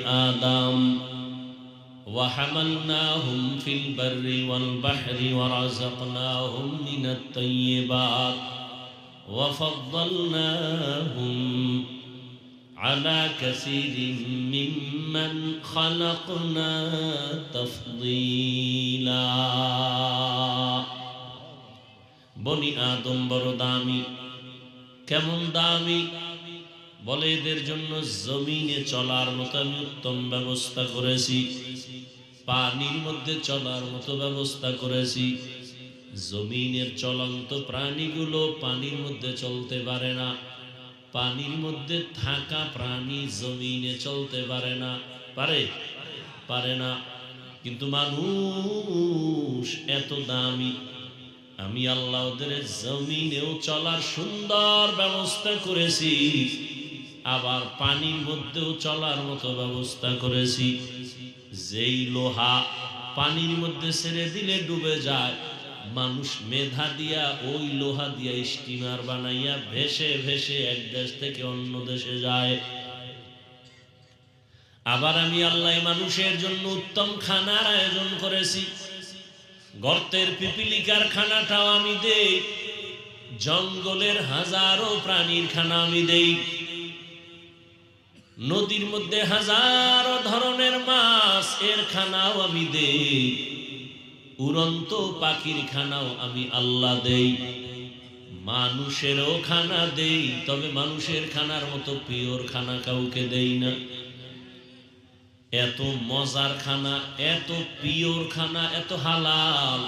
آدم وحملناهم في البر والبحر ورزقناهم من الطيبات وفضلناهم على كثير ممن خلقنا تفضيلا বনি আদম বড় দামি। কেমন দামি? বলে এদের জন্য জমিনে চলার মতো আমি উত্তম ব্যবস্থা করেছি, পানির মধ্যে চলার মতো ব্যবস্থা করেছি। জমিনের চলন্ত প্রাণীগুলো পানির মধ্যে চলতে পারে না, পানির মধ্যে থাকা প্রাণী জমিনে চলতে পারে না। পারে না। কিন্তু মানুষ এত দামি, আমি আল্লাহ ওদের জমিনেও চলার সুন্দর ব্যবস্থা করেছি, আবার পানির মধ্যেও চলার মতো ব্যবস্থা করেছি। যেই লোহা পানির মধ্যে ছেড়ে দিলে ডুবে যায়, মানুষ মেধা দিয়া ওই লোহা দিয়া স্টিমার বানাইয়া ভেসে ভেসে এক দেশ থেকে অন্য দেশে যায়। আবার আমি আল্লাহ মানুষের জন্য উত্তম খানার আয়োজন করেছি। গর্তের পিপিলিকার খানাটাও আমি দেই, জঙ্গলের হাজারো প্রাণীর খানা আমি দেই, নদীর মধ্যে হাজারো ধরনের মাছ এর খানাও আমি দেই, উড়ন্ত পাখির খানাও আমি আল্লাহ দেই, মানুষেরও খানা দেই। তবে মানুষের খানার মতো পিওর খানা কাউকে দেই না। এত মজার খানা, এত পিওর খানা, এত হালাল।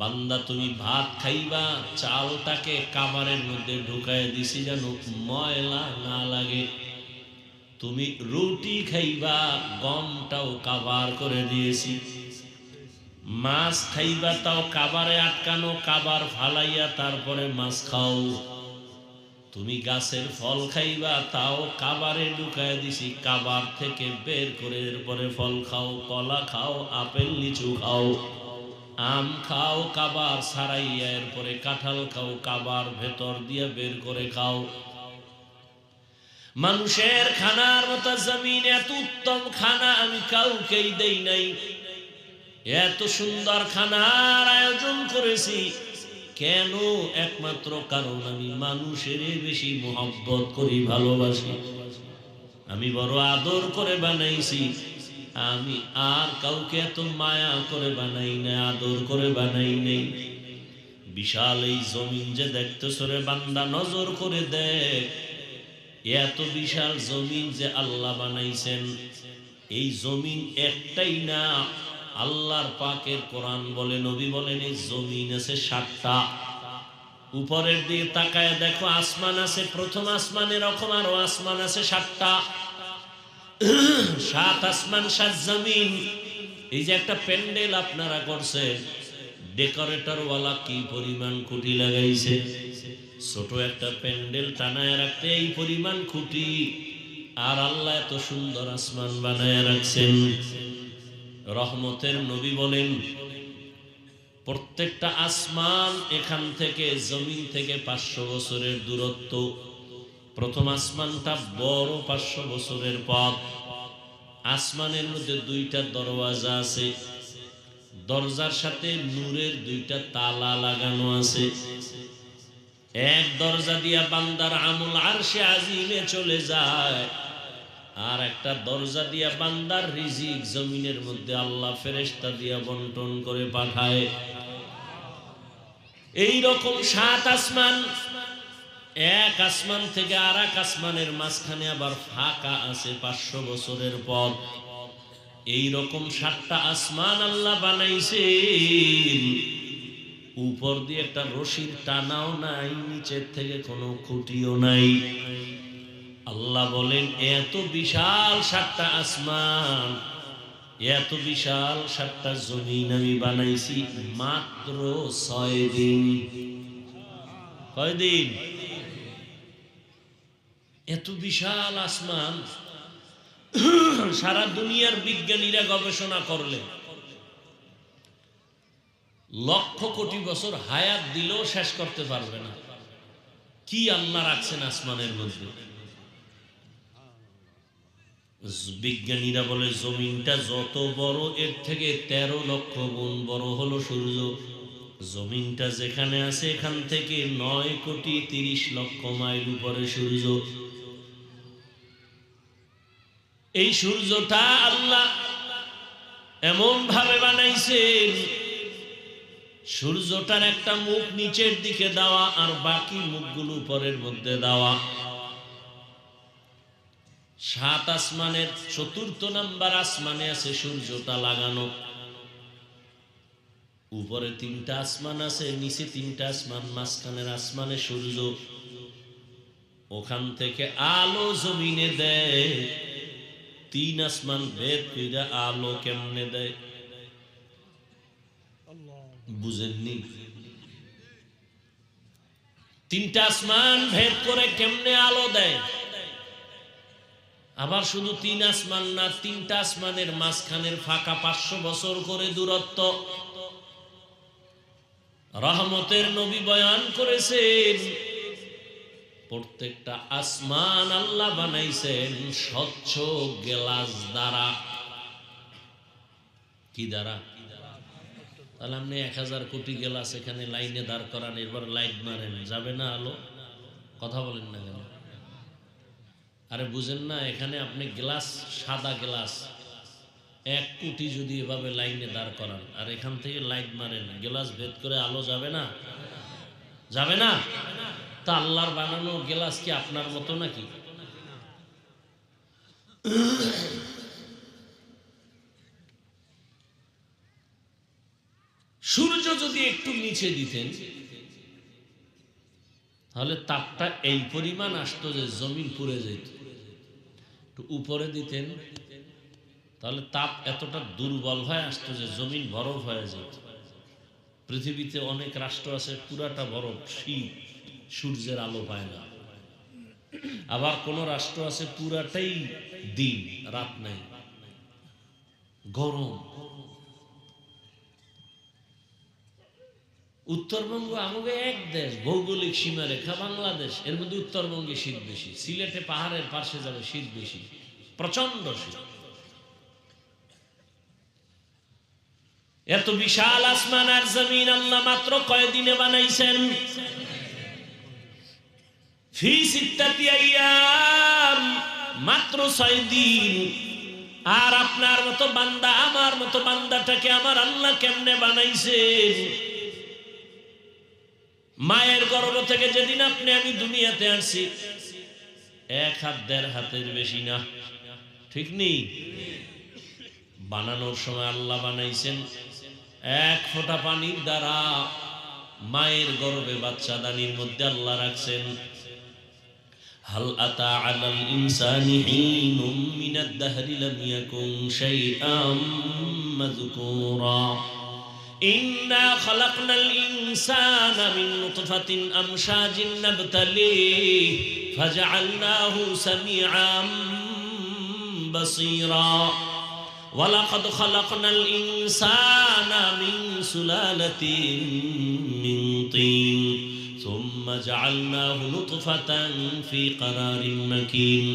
বান্দা তুমি ভাত খাইবা, চালটাকে কাবারের মধ্যে ঢুকায় দিছি যেন ময়লা না লাগে। তুমি রুটি খাইবা, গমটাও কাবার করে দিয়েছি। মাছ খাইবা, তাও কাবারে আটকানো, কাবার ফালাইয়া তারপরে মাছ খাও। তুমি গাছের ফল খাইবা, তাও কাবারে ঢুকায় দিছি, কাবার থেকে বের করে এরপরে ফল খাও। কলা খাও, আপেল লিচু খাও, আম খাও, কাবার ছাড়াইয়া এরপরে কাঁঠাল খাও, কাবার ভেতর দিয়ে বের করে খাও। মানুষের খানার মতো জমিন এত উত্তম খানা আমি কাউকেই দেই নাই। এত সুন্দর খানার আয়োজন করেছি কেন? একমাত্র কারণ আমি মানুষের বেশি মোহব্বত করি, ভালোবাসি। আমি বড় আদর করে বানাইছি। আমি আর কাউকে এত মায়া করে বানাই না, আদর করে বানাই নেই। বিশাল এই জমিন যে দেখতেছ রে বান্দা, নজর করে দেখ। এত বিশাল জমিন যে আল্লাহ বানাইছেন, এই জমিন একটাই না। আল্লাহর পাকের কোরআন বলে, নবী বলেন, এই জমিন আছে 7টা। উপরের দিকে তাকায় দেখো, আসমান আছে, প্রথম আসমানে এরকম আরো আসমান আছে 7টা। 7 আসমান 7 জমিন। এই যে একটা প্যান্ডেল আপনারা করছে, ডেকোরেটর ওয়ালা কি পরিমাণ খুঁটি লাগাইছে। ছোট একটা প্যান্ডেল টানায় রাখতে এই পরিমাণ খুঁটি, আর আল্লাহ এত সুন্দর আসমান বানায় রাখছেন। রহমতের নবী বলেন, প্রত্যেকটা আসমান এখান থেকে, জমিন থেকে 500 বছরের দূরত্ব। প্রথম আসমানটা বড়, 500 বছরের পথ। আসমানের মধ্যে 2টা দরওয়াজা আছে, দরজার সাথে নূরের 2টা তালা লাগানো আছে। এক দরজা দিয়া বান্দার আমল আরশে আজিমে চলে যায়, আর একটা দরজা দিয়া বান্দার রিজিক জমিনের মধ্যে আল্লাহ ফেরেশতা দিয়া বন্টন করে পাঠায়। এই রকম 7 আসমান। এক আসমান থেকে আর এক আসমানের মাঝখানে আবার ফাঁকা আছে 500 বছরের পথ। এই রকম 7টা আসমান আল্লাহ বানাইছেন। উপর দিয়ে একটা রশির টানাও নাই, নিচের থেকে কোনো খুঁটিও নাই। আল্লাহ বলেন, এত বিশাল 7টা আসমান, এত বিশাল 7টা জমিন আমি বানাইছি মাত্র 6 দিন। কয় দিন? এত বিশাল আসমান সারা দুনিয়ার বিজ্ঞানীরা গবেষণা করলেন, লক্ষ কোটি বছর হায়াত দিলেও শেষ করতে পারবে না। কি আল্লাহ রাখছেন আসমানের মধ্যে। বিজ্ঞানীরা বলে জমিনটা যত বড় এর থেকে 13 লক্ষ গুণ বড় হলো সূর্য। জমিনটা যেখানে আছে এখান থেকে 9,30,00,000 মাইল উপরে সূর্য। এই সূর্যটা আল্লাহ এমন ভাবে বানাইছেন, সূর্যটার একটা মুখ নিচের দিকে দেওয়া আর বাকি মুখগুলো উপরের মধ্যে দেওয়া। 7 আসমানের 4th নাম্বার আসমানে আছে সূর্যটা লাগানো। উপরে 3টা আসমান আছে, নিচে 3টা আসমান, মাঝখানের আসমানে সূর্য। ওখান থেকে আলো জমিনে দেয়। 3 আসমান ভেদ কইরা আলো কেমনে দেয় বুঝেননি? 3টা আসমান ভেদ করে কেমনে আলো দেয়? আবার শুধু 3 আসমান না, 3টা আসমানের মাঝখানের ফাঁকা 500 বছর করে দূরত্ব। রহমতের নবী বয়ান করেছেন, প্রত্যেকটা আসমান আল্লাহ বানাইছেন স্বচ্ছ গ্লাস দ্বারা। কি দ্বারা? তাহলে আপনি 1000 কোটি গ্লাস এখানে লাইনে দাঁড় করান, এবার লাইট মারেন, যাবে না আলো? কথা বলেন না কেন? আরে বুঝেন না, এখানে আপনি গ্লাস, সাদা গ্লাস 1 কোটি যদি এভাবে লাইনে দাঁড় করান আর এখান থেকে লাইট মারেন, গ্লাস ভেদ করে আলো যাবে না? যাবে না? তা আল্লাহর বানানো গ্লাস কি আপনার মতো নাকি? সূর্য যদি একটু নিচে দিতেন তাহলে তাপটা এই পরিমাণ আসতো যে জমিন পুড়ে যেত। একটু উপরে দিতেন তাহলে তাপ এতটা দুর্বল হয়ে আসতো যে জমিন বরফ হয়ে যেত। পৃথিবীতে অনেক রাষ্ট্র আছে পুরাটা বরফ, শীত, সূর্যের আলো পায় না। আবার কোন রাষ্ট্র আছে পুরাটাই দিন, রাত নাই, গরম। উত্তরবঙ্গ আমাকে এক দেশ, ভৌগোলিক সীমারেখা বাংলাদেশ, এর মধ্যে উত্তরবঙ্গে শীত বেশি, সিলেটে পাহাড়ের পাশে যাবে শীত বেশি, প্রচন্ড শীত। এত বিশাল আসমান আর জমিন আল্লাহ মাত্র কয়দিনে বানাইছেন? ফি সিত্তাতি আইয়াম, মাত্র 6 দিন। আর আপনার মতো বান্দা, আমার মতো বান্দাটাকে আমার আল্লাহ কেমনে বানাইছেন? মায়ের গর্ভ থেকে যেদিন আপনি আমি দুনিয়াতে আসছি, 1 হাত 1.5 হাতের বেশি না, ঠিক নেই? বানানোর সময় আল্লাহ বানাইছেন 1 ফোঁটা পানির দ্বারা। মায়ের গর্ভে বাচ্চা দানির মধ্যে আল্লাহ রাখছেন। হাল আতা আলাল ইনসানি হিনুম মিনাদ দাহরি লাম ইয়াকুন শাইআম মাযকুরা। ইন্না খালাকনাল ইনসানা মিন নুতফাতিন আমশাজিন নাবতালিহি ফাজআলনাহু সামিআম বাসীরা। ওয়ালাকাদ খালাকনাল ইনসানা মিন সুলালাতিন মিন তিন সুম্মা জাআলনাহু নুতফাতান ফি ক্বারারিন মাকিন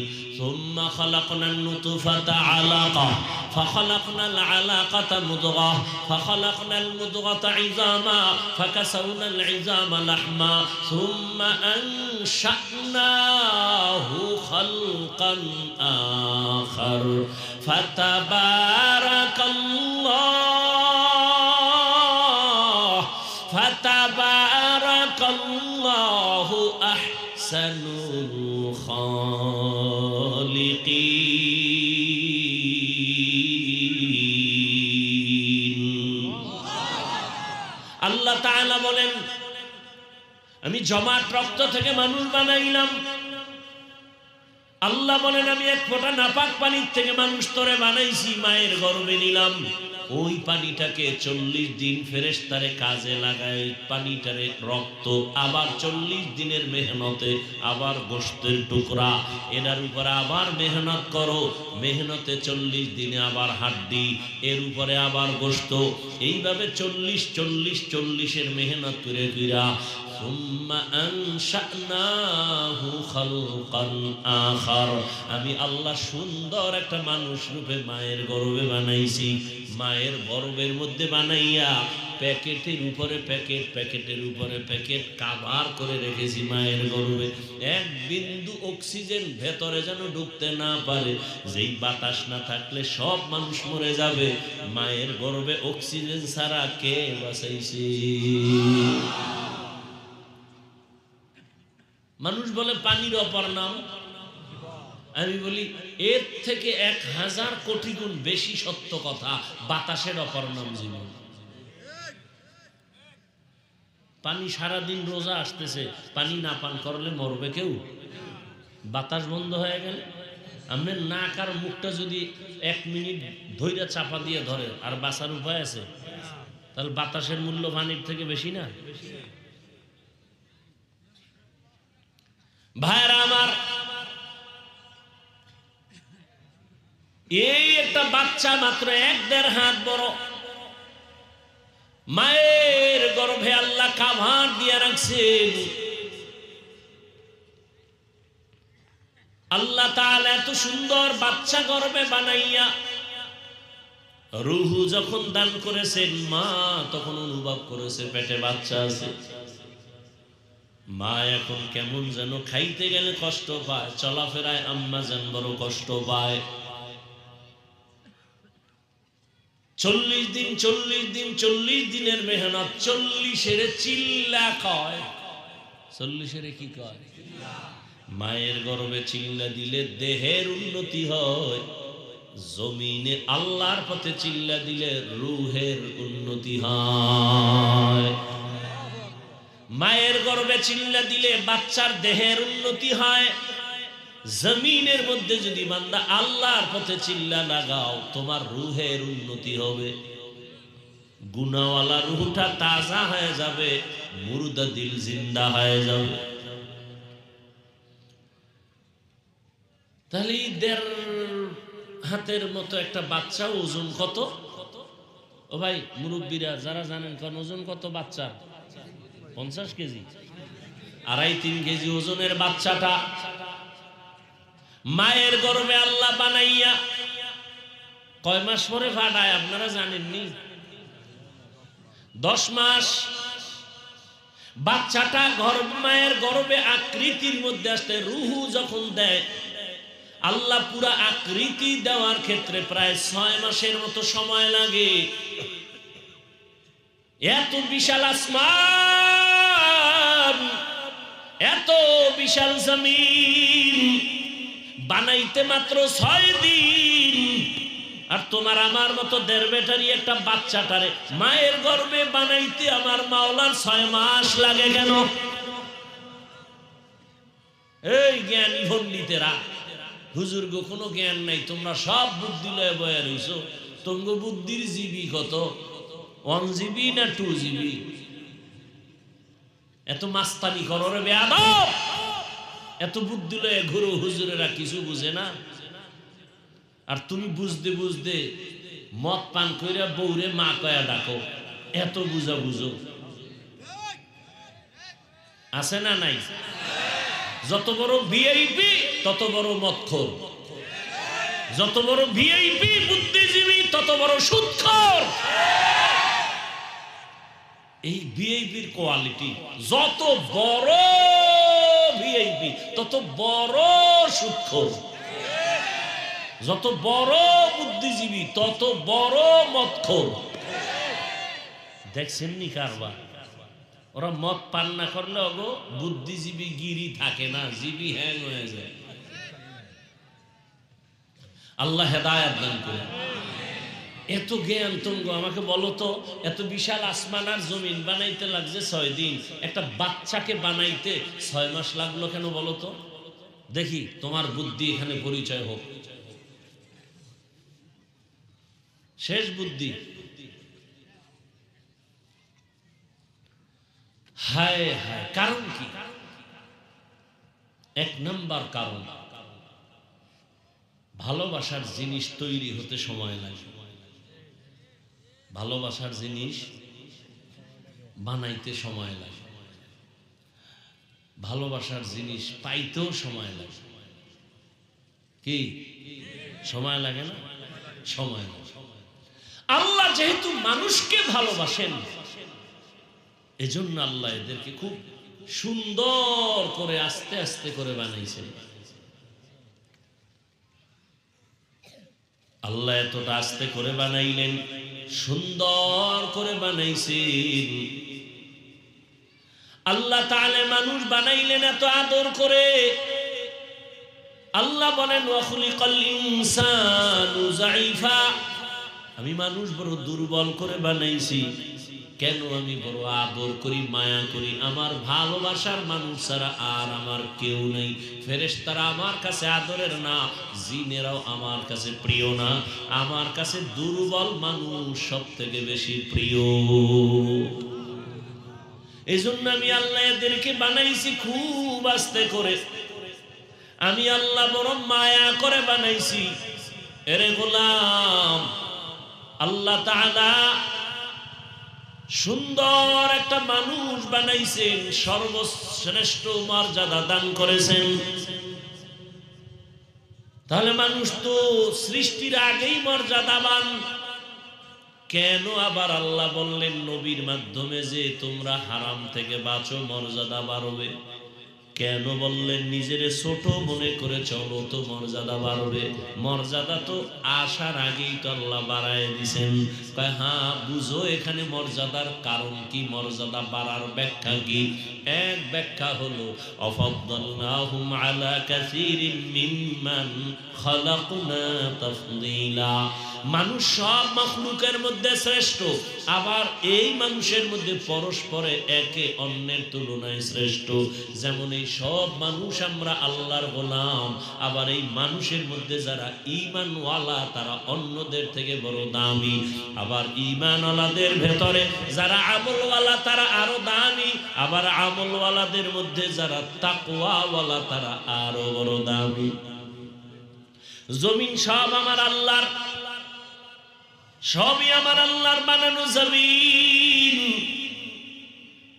ثم خلقنا النطفة علقة فخلقنا العلقة مضغة فخلقنا المضغة عظاما فكسونا العظام لحما ثم أنشأناه خلقا آخر فتبارك الله أحسن আল্লাহ তাআলা বলেন, আমি জমাট রক্ত থেকে মানুষ বানাইলাম। আল্লাহ বলেন, আমি 1 ফোঁটা নাপাক পানির থেকে মানুষ তরে বানাইছি, মায়ের গর্ভে নিলাম। ওই পানিটাকে 40 দিন ফেরেশতারে কাজে লাগায়, পানিটারে রক্ত, আবার 40 দিনের মেহনতে আবার গোশতের টুকরা, এটার উপরে আবার মেহনত করো, মেহনতে 40 দিনে আবার হাড্ডি, এর উপরে আবার গোশত, এইভাবে 40 এর মেহনত করে কইরা সুম্মা আনশানাহু খালকান আখার, আমি আল্লাহ সুন্দর একটা মানুষ রূপে মায়ের গর্ভে বানাইছি। মায়ের গর্ভের মধ্যে বানাইয়া প্যাকেটের উপরে প্যাকেট, প্যাকেটের উপরে প্যাকেট কাভার করে রেখেছি মায়ের গর্ভে। এক বিন্দু অক্সিজেন ভেতরে যেন ঢুকতে না পারে। যেই বাতাস না থাকলে সব মানুষ মরে যাবে, মায়ের গর্ভে অক্সিজেন ছাড়া কে বাঁচাইছে? মানুষ বলে পানির অপর নাম, আমি বলি এর থেকে 1000 কোটি গুণ বেশি সত্য কথা, বাতাসের অপর নাম জীবন। পানি সারাদিন রোজা আসতেছে, পানি না পান করলে মরবে কেউ? বাতাস বন্ধ হয়ে গেলে আপনার নাক আর মুখটা যদি 1 মিনিট ধৈর্য চাপা দিয়ে ধরে, আর বাঁচার উপায় আছে? তাহলে বাতাসের মূল্য পানির থেকে বেশি না? ভাইরা আমার, এই একটা বাচ্চা মাত্র 1-1.5 হাত বড়, মায়ের গর্ভে আল্লাহ কাভার দিয়ে রাখছেন। আল্লাহ তাআলা এত সুন্দর বাচ্চা গর্ভে বানাইয়া রূহ যখন দান করেছেন, মা তখন অনুভব করেছে পেটে বাচ্চা আছে। মা এখন কেমন যেন খাইতে গেলে কষ্ট পায়, চলাফেরায় আম্মা যেন বড় কষ্ট পায়। 40 দিনের মেহনত, 40-এর চিল্লা কয়। 40-এর কি কয়? মায়ের গর্ভে চিল্লা দিলে দেহের উন্নতি হয়, জমিনে আল্লাহর পথে চিল্লা দিলে রূহের উন্নতি হয়। মায়ের গর্ভে চিল্লা দিলে বাচ্চার দেহের উন্নতি হয়। জমিনের মধ্যে যদি বান্দা আল্লাহর পথে চিল্লা লাগাও, তোমার রূহের উন্নতি হবে। গুনাহওয়ালা রূহটা তাজা হয়ে যাবে, মুর্দা দিল জিন্দা হয়ে যাবে। তাহলে 1.5 হাতের মতো একটা বাচ্চা ওজন কত? ও ভাই মুরব্বীরা যারা জানেন, কোন ওজন কত বাচ্চার? 50 কেজি, 2.5-3 কেজি ওজনের বাচ্চাটা মায়ের গর্ভে আল্লাহ বানাইয়া কয় মাস পরে ফাটায় আপনারা জানেননি? 10 মাস। বাচ্চাটা মায়ের গর্ভে আকৃতির মধ্যে আসতে রূহ যখন দেয়, আল্লাহ পুরা আকৃতি দেওয়ার ক্ষেত্রে প্রায় 6 মাসের মতো সময় লাগে। এত বিশাল আসমান, এত বিশাল জমিন বানাইতে মাত্র 6 দিন। আর তোমার আমার মতো 1.5 ব্যাটারি একটা বাচ্চাটারে মায়ের গর্ভে বানাইতে আমার মাওলার 6 মাস লাগে কেন? এই জ্ঞানী পণ্ডিতেরা, হুজুর গো কোনো জ্ঞান নাই, তোমরা সব বুদ্ধি লয়ে বয়ে রইছো। তোমগো বুদ্ধির জিবি কত? 1 জিবি না 2 জিবি? এত মাস্তানি করো রে বেয়াদব, এত বুদ্ধি লয়ে ঘুরো, হুজুরেরা কিছু বুঝে না। আর তুমি বুঝতে বুঝতে মদ পান কইরা বউরে মা কয়া ডাকো, এত বুঝা বুঝো আছে না নাই? যত বড় ভিআইপি তত বড় মদখোর, যত বড় ভিআইপি বুদ্ধিজীবী তত বড় সুদখোর। এই ভিআইপির কোয়ালিটি, যত বড় ভিআইপি তত বড় সুদখোর, যত বড় বুদ্ধিজীবী তত বড় মদখোর। দেখছেন নি কারবার? ওরা মদ পান না করলে ওগো বুদ্ধিজীবী গিরি থাকে না, জীবী হ্যাং হয়ে যায়। আল্লাহ হেদায়েত দান করে। এত জ্ঞান তুঙ্গ, আমাকে বলো তো, এত বিশাল আসমান আর জমিন বানাইতে লাগছে 6 দিন, একটা বাচ্চাকে বানাইতে 6 মাস লাগলো কেন বলো তো? দেখি তোমার বুদ্ধি এখানে পরিচয় হোক। শেষ বুদ্ধি। হায় হায়, কারণ কি? 1 নম্বর কারণ, ভালোবাসার জিনিস তৈরি হতে সময় লাগে। ভালোবাসার জিনিস বানাইতে সময় লাগে। ভালোবাসার জিনিস পাইতেও সময় লাগে। কি সময় লাগে না? সময় লাগে। আল্লাহ যেহেতু মানুষকে ভালোবাসেন, এজন্য আল্লাহ এদেরকে খুব সুন্দর করে আস্তে আস্তে করে বানাইছেন। আল্লাহ এতটা আস্তে করে বানাইলেন, সুন্দর করে বানাইছেন। আল্লাহ তাআলা মানুষ বানাইলেন এত আদর করে। আল্লাহ বলেন ওয়া খুলিকাল ইনসানু যায়ীফা, আমি মানুষ বড় দুর্বল করে বানাইছি। কেন? আমি বড় আদর করি, মায়া করি। আমার ভালোবাসার মানুষ ছাড়া আর আমার কেউ নেই। ফেরেশতারা আমার কাছে আদরের না, জিনেরাও আমার কাছে প্রিয় না। আমার কাছে দুর্বল মানুষ সব থেকে বেশি প্রিয়। এই জন্য আমি আল্লাহ এদেরকে বানাইছি খুব আস্তে করে। আমি আল্লাহ বড় মায়া করে বানাইছি। এরে গোলাম, আল্লাহ তাআলা সুন্দর একটা মানুষ বানাইছেন, সর্বশ্রেষ্ঠ মর্যাদা দান করেছেন। তাহলে মানুষ তো সৃষ্টির আগেই মর্যাদাবান। কেন আবার আল্লাহ বললেন নবীর মাধ্যমে যে তোমরা হারাম থেকে বাঁচো, মর্যাদা বাড়বে? কেন বললেন? নিজের ছোট মনে করে চলো তো মর্যাদা বাড়বে। মর্যাদা তো আসার আগেই তো আল্লাহ বাড়ায় দিছেন। হ্যাঁ বুঝো এখানে মর্যাদার কারণ কি, মর্যাদা বাড়ার ব্যাখ্যা কি? এক ব্যাখ্যা হলো আফাদদালনাহুম আলা কাসীরিন মিম্মান খালাকনা তাফদীলা। মানুষ সব মাখলুকের মধ্যে শ্রেষ্ঠ, আবার এই মানুষের মধ্যে পরস্পরে একে অন্যের তুলনায় শ্রেষ্ঠ। যেমন এই সব মানুষ আমরা আল্লাহর গোলাম, আবার এই মানুষের মধ্যে যারা ঈমানওয়ালা তারা অন্যদের থেকে বড় দামি। আবার ঈমানওয়ালাদের ভেতরে যারা আমলওয়ালা তারা আরো দামি। আবার আমলওয়ালাদের মধ্যে যারা তাকওয়াওয়ালা তারা আরো বড় দামি। জমিন সব আমার আল্লাহর, সবই আমার আল্লাহর বানানো জমিন।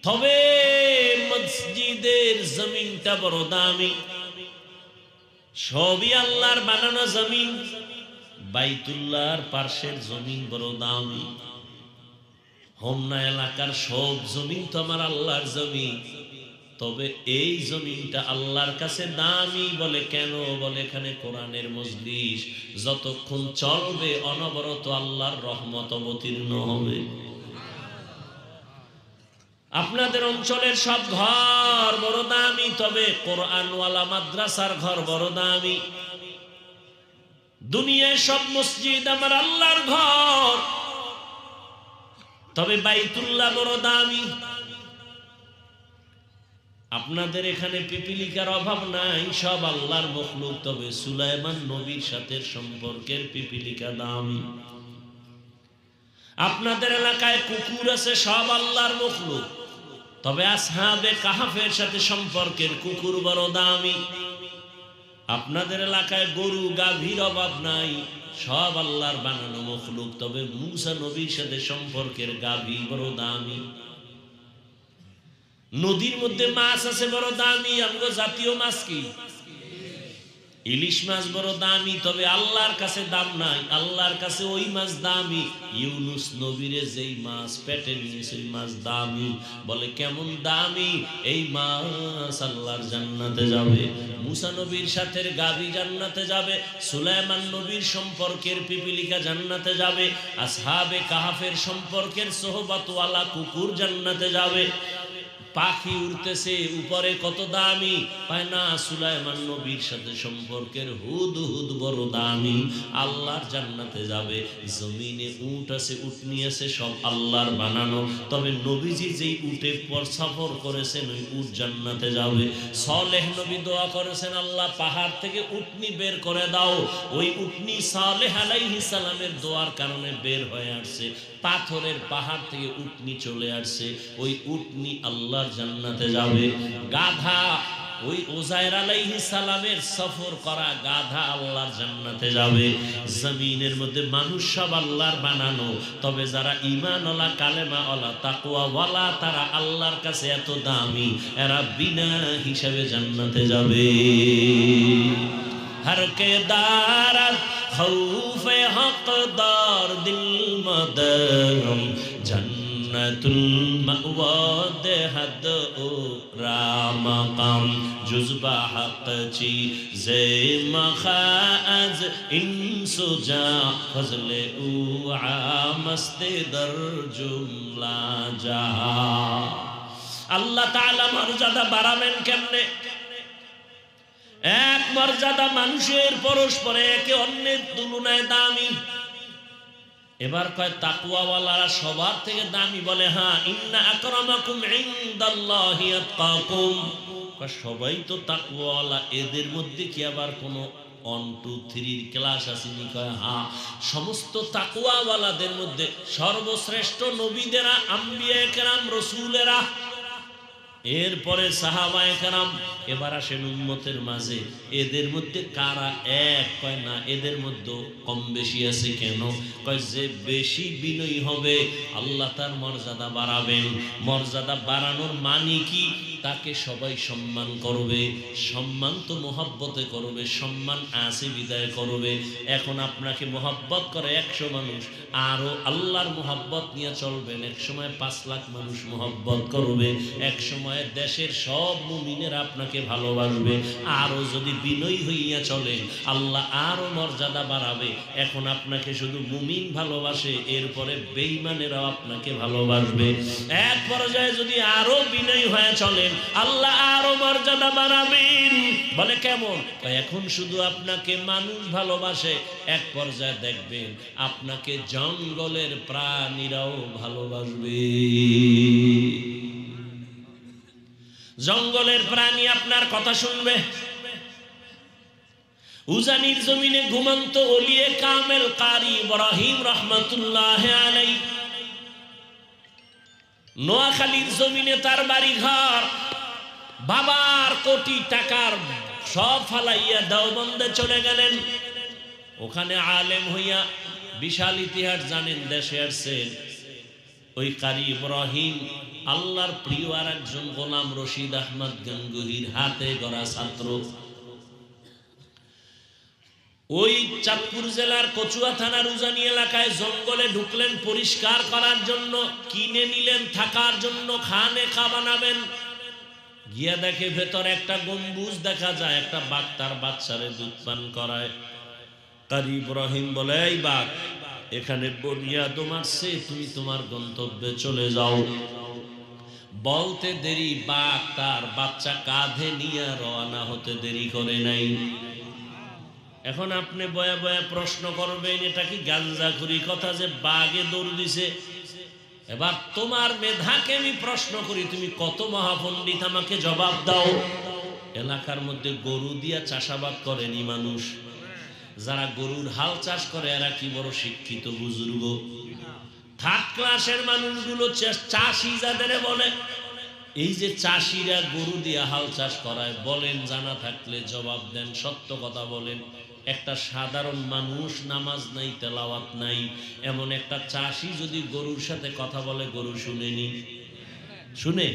তবে মসজিদের জমিনটা বড় দামি। সবই আল্লাহর বানানো জমিন। বাইতুল্লাহর পার্শ্বের জমিন বড় দামি। হোমনা এলাকার সব জমিন তো আমার আল্লাহর জমিন। তবে এই জমিনটা আল্লাহর কাছে দামি বলে কেন? বলে এখানে কোরআনের মজলিস যতক্ষণ চলবে অনবরত আল্লাহর রহমত অবতীর্ণ হবে। আপনাদের অঞ্চলের সব ঘর বড় দামি, তবে কোরআনওয়ালা মাদ্রাসার ঘর বড় দামি। দুনিয়ায় সব মসজিদ আমার আল্লাহর ঘর, তবে বাইতুল্লাহ বড় দামি। আপনাদের এখানে পিপিলিকার অভাব নাই, সব আল্লাহর মখলুক। তবে সুলাইমান নবীর সাথে সম্পর্কের পিপিলিকা দামি। আপনাদের এলাকায় কুকুর আছে, সব আল্লাহর মখলুক। তবে আসহাবে কাহাফের সাথে সম্পর্কের কুকুর বড় দামি। আপনাদের এলাকায় গরু গাভীর অভাব নাই, সব আল্লাহর বানানো মখলুক। তবে মূসা নবীর সাথে সম্পর্কের গাভী বড় দামি। নদীর মধ্যে মাছ আছে বড় দামি। আমগো জাতীয় মাছ কি? ইলিশ মাছ বড় দামি। তবে আল্লাহর কাছে দাম নাই, আল্লাহর কাছে ওই মাছ দামি। ইউনুস নবীরে যেই মাছ পেটে নিয়েছে ওই মাছ দামি। বলে কেমন দামি? এই মাছ আল্লাহর জান্নাতে যাবে। মুসা নবীর সাথে গাভী জান্নাতে যাবে। সুলাইমান নবীর সম্পর্কের পিপিলিকা জান্নাতে যাবে। আসহাবে কাহাফের সম্পর্কের সোহবতওয়ালা কুকুর জান্নাতে যাবে। পাখি উড়তেছে উপরে, কত দামি? পায় না। সুলাইমান নবীর সাথে সম্পর্কের হুদহুদ বড় দামি, আল্লাহর জান্নাতে যাবে। জমিনে উট আছে, উটনি আছে, সব আল্লাহর বানানো। তবে নবীজি যেই উটে সফর করেছেন ওই উট জান্নাতে যাবে। সালেহ নবী দোয়া করেছেন, আল্লাহ পাহাড় থেকে উটনি বের করে দাও। ওই উটনি সালেহ আলাইহিস সালামের দোয়ার কারণে বের হয়ে আসছে। পাথরের পাহাড় থেকে উটনি চলে আসছে। ওই উটনি আল্লাহর জান্নাতে যাবে। গাধা ওই উযাইর আলাইহিস সালামের সফর করা গাধা আল্লাহর জান্নাতে যাবে। জমিনের মধ্যে মানুষ সব আল্লাহর বানানো, তবে যারা ঈমানওয়ালা, কালেমাওয়ালা, তাকওয়াওয়ালা, তারা আল্লাহর কাছে এত দামি, এরা বিনা হিসাবে জান্নাতে যাবে। हर के दारत खौफे हकदार दिल मदरम जन्नतुल मअवा दे हद ओ रामकाम जुज़बा हक ची जे मखाज इंसुजा फजले उ आमस्ते दर जुमला जा। अल्लाह ताला मर्यादा बाড়াবেন কেমনে? এক মর্যাদা মানুষের পরস্পরে একে অন্যের তুলনায় দামি। এবার কয় তাকওয়াওয়ালারা সবার থেকে দামি, বলে হ্যাঁ, ইন্না আকরামাকুম ইনদাল্লাহি আতকাকুম। কয় সবাই তো তাকওয়াওয়ালা, এদের মধ্যে কি আবার কোনো 1 2 3 ক্লাস আসেনি? কয় হ্যাঁ, সমস্ত তাকওয়াওয়ালাদের মধ্যে সর্বশ্রেষ্ঠ নবীদেরা, আম্বিয়ায়ে কেরাম, রাসূলেরা, এরপরে সাহাবায়ে কেরাম, এবার আসেন উম্মতের মাঝে। এদের মধ্যে কারা এক? কয় না, এদের মধ্যে কম বেশি আছে। কেন? কয় যে বেশি বিনয়ী হবে আল্লাহ তার মর্যাদা বাড়াবেন। মর্যাদা বাড়ানোর মানে কি? তাকে সবাই সম্মান করবে। সম্মান তো মোহাব্বতে করবে, সম্মান আছে বিদায় করবে। এখন আপনাকে মোহাব্বত করে 100 মানুষ, আরো আল্লাহর মোহাব্বত নিয়ে চলবেন, এক সময় 5 লাখ মানুষ মোহাব্বত করবে, এক সময় দেশের সব মুমিনেরা আপনাকে ভালোবাসবে। আরো যদি বিনয়ী হইয়া চলেন আল্লাহ আরো মর্যাদা বাড়াবে। এখন আপনাকে শুধু মুমিন ভালোবাসে, এরপরে বেঈমানেরাও আপনাকে ভালোবাসবে। এক পর্যায়ে যদি আরো বিনয়ী হয়ে চলেন আল্লাহ আরো মর্যাদা বাড়াবেন। বলে কেমন? এখন শুধু আপনাকে মানুষ ভালোবাসে, এক পর্যায়ে দেখবেন আপনাকে জঙ্গলের প্রাণীরাও ভালোবাসবে। জঙ্গলের প্রাণী আপনার কথা শুনবে। উজানির জমিনে ঘুমন্ত ওলিয়ে কামেল কারি ইব্রাহিম রাহমাতুল্লাহ আলাইহি, নোয়াখালীর জমিনে তার বাড়ি ঘর, বাবার কোটি টাকার সব ফালাইয়া দেওবন্দে চলে গেলেন। ওখানে আলেম হইয়া বিশাল ইতিহাস জানেন, দেশে আসছেন। ওই কারি ইব্রাহিম আল্লাহর প্রিয় আর একজন গোলাম রশিদ আহমদ গঙ্গুহির হাতে গড়া ছাত্র। ওই চাঁদপুর জেলার কচুয়া থানার উজানি এলাকায় জঙ্গলে ঢুকলেন পরিষ্কার করার জন্য, কিনে নিলেন থাকার জন্য, খানে খা বানাবেন। গিয়া দেখে ভেতর একটা গম্বুজ দেখা যায়, একটা বাঘ তার বাচ্চারে দুধ পান করায়। কারি ইব্রাহিম বলে, এই বাঘ, এখানে বুনিয়াদ মারছে, তুমি তোমার গন্তব্যে চলে যাও। বলতে দেরি, বাঘ তার বাচ্চা কাঁধে নিয়ে রওনা হতে দেরি করে নাই। এখন আপনি বয়া বয়া প্রশ্ন করবেন, এটা কি গাঞ্জাখুরি কথা যে বাঘে দৌড় দিছে? এবার তোমার মেধাকে আমি প্রশ্ন করি, তুমি কত মহাপণ্ডিত, আমাকে জবাব দাও। এলাকার মধ্যে গরু দিয়া চাষাবাদ করেনি মানুষ, যারা গরুর হাল চাষ করে এরা কি বড় শিক্ষিত বুজুর্গ? 3rd ক্লাসের মানুষগুলো চাষি যাদের বলে, এই যে চাষিরা গরু দিয়া হাল চাষ করায়, বলেন জানা থাকলে জবাব দেন, সত্য কথা বলেন। একটা সাধারণ মানুষ, নামাজ নাই, তেলাওয়াত নাই, এমন একটা চাষি যদি গরুর সাথে কথা বলে, গরু শুনেনি? শুনে?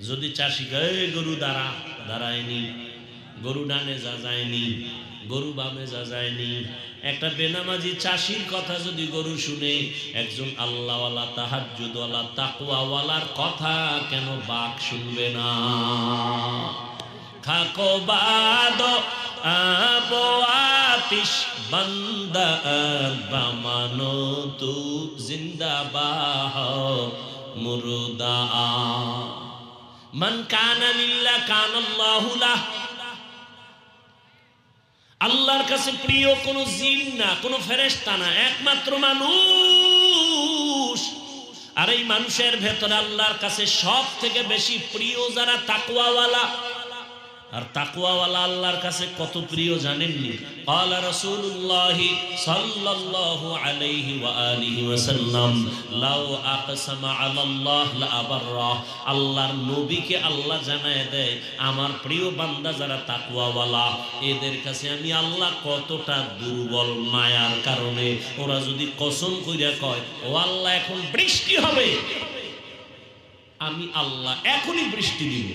যদি চাষি কয় গরু দাঁড়া, দাঁড়ায়নি, গরু ডানে যা যায়নি, গরু বামে যা যায়নি। একটা বেনামাজি চাষির কথা যদি গরু শুনে, একজন আল্লাহওয়ালা, তাহাজ্জুদওয়ালা, তাকওয়াওয়ালার কথা কেন বাঘ শুনবে না? খাকো বাদ আবো আতিশ বান্দা বামানো তু জিন্দাবাহ মুরদা মান কানা লিল্লাহ কানাল্লাহু লাহ। আল্লাহর কাছে প্রিয় কোন জিন না, কোন ফেরেশতা না, একমাত্র মানুষ। আর এই মানুষের ভেতরে আল্লাহর কাছে সব থেকে বেশি প্রিয় যারা তাকওয়াওয়ালা, আর তাকওয়াওয়ালা আল্লাহর কাছে কত প্রিয় জানেননি? ক্বালা রাসূলুল্লাহ সাল্লাল্লাহু আলাইহি ওয়া আলিহি ওয়াসাল্লাম লাউ আকসামা আলাল্লাহ লা আবাররা। আল্লাহর নবীকে আল্লাহ জানায় দেয় আমার প্রিয় বান্দা যারা তাকওয়াওয়ালা এদের কাছে আমি আল্লাহ কতটা দুর্বল মায়ার কারণে ওরা যদি কসম কইরা কয় ও আল্লাহ এখন বৃষ্টি হবে, আমি আল্লাহ এখনই বৃষ্টি দিব।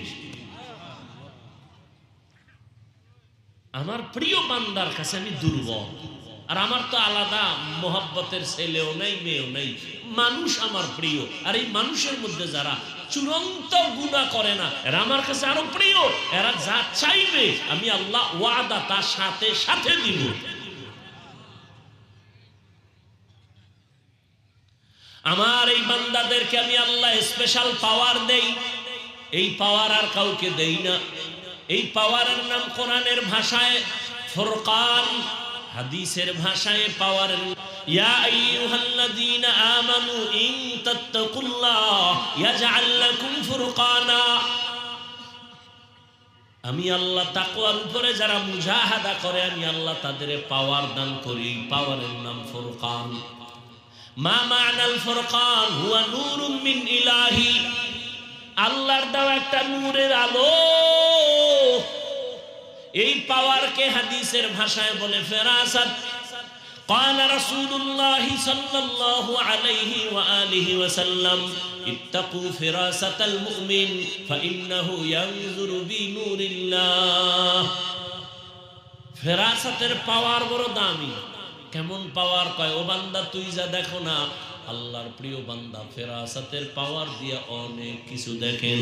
আমার প্রিয় বান্দার কাছে আমি দুর্বল। আর আমার তো আলাদা মোহাব্বতের ছেলেও নাই মেয়েও নাই, মানুষ আমার প্রিয়। আর এই মানুষের মধ্যে যারা চূড়ান্ত গুনাহ করে না এরা আমার কাছে আরো প্রিয়। এরা যা চাইবে আমি আল্লাহ ওয়াদা তার সাথে সাথে দিব। আমার এই বান্দাদেরকে আমি আল্লাহ স্পেশাল পাওয়ার দেই, এই পাওয়ার আর কাউকে দেই না। এই পাওয়ারের নাম কোরআনের ভাষায় ফুরকান, হাদিসের ভাষায় পাওয়ার ইয়া আইয়ুহাল্লাযীনা আমানু ইন তাত্তাকুল্লাহ ইয়াজআল লাকুম ফুরকানা। আমি আল্লাহ তাকওয়ার উপরে যারা মুজাহাদা করে আমি আল্লাহ তাদের পাওয়ার দান করি। পাওয়ারের নাম ফুরকান। মা মা'নাল ফুরকান হুয়া নূরুম মিন ইলাহি, আল্লাহর দেওয়া একটা নূরের আলো। এই পাওয়ারকে হাদিসের ভাষায় বলে ফেরাসাত। قال رسول الله صلى الله عليه وآله وسلم اتقوا فراسة المؤمن فإنه ينظر بنور الله। ফেরাসাতের পাওয়ার বড় দামি। কেমন পাওয়ার? কয় ও বান্দা তুই যা দেখো না, আল্লাহর প্রিয় বান্দা ফেরাসাতের পাওয়ার দিয়ে অনেক কিছু দেখেন।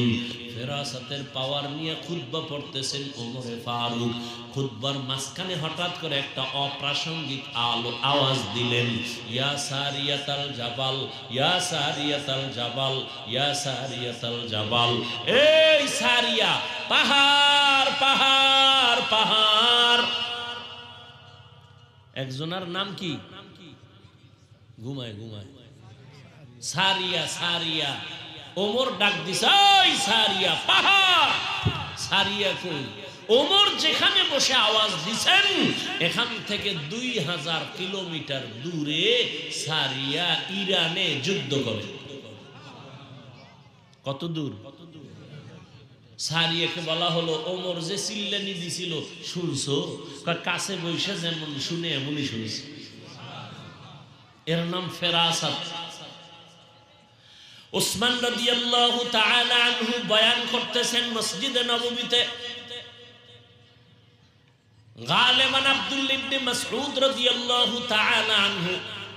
ফেরাসাতের পাওয়ার নিয়ে খুতবা পড়তেছেন ওমরে ফারুক। খুতবার মাঝখানে হঠাৎ করে একটা অপ্রাসঙ্গিক আওয়াজ দিলেন, ইয়া সারিয়াতাল জাবাল, ইয়া সারিয়াতাল জাবাল, ইয়া সারিয়াতাল জাবাল। এই সারিয়া, পাহাড় পাহাড় পাহাড়। একজনের নাম কি? ঘুমায় ঘুমায় সারিয়া সারিয়া। ওমর ডাক দিছে, ওই সারিয়া পাহাড়। সারিয়া কই? ওমর যেখানে বসে আওয়াজ দিছেন এখান থেকে 2000 কিলোমিটার দূরে সারিয়া ইরানে যুদ্ধ করে। কত দূর? সারিয়াকে বলা হলো ওমর যে চিল্লানি দিছিল শুনছো? কাছে বসে যেমন শুনে এমনই শুনছি। এর নাম ফেরাসাত। উসমান রাদিয়াল্লাহু তাআলা আনহু বয়ান করতেছেন মসজিদে নববীতে। গালেবান আব্দুল্লাহ ইবনে মাসউদ রাদিয়াল্লাহু তাআলা আনহু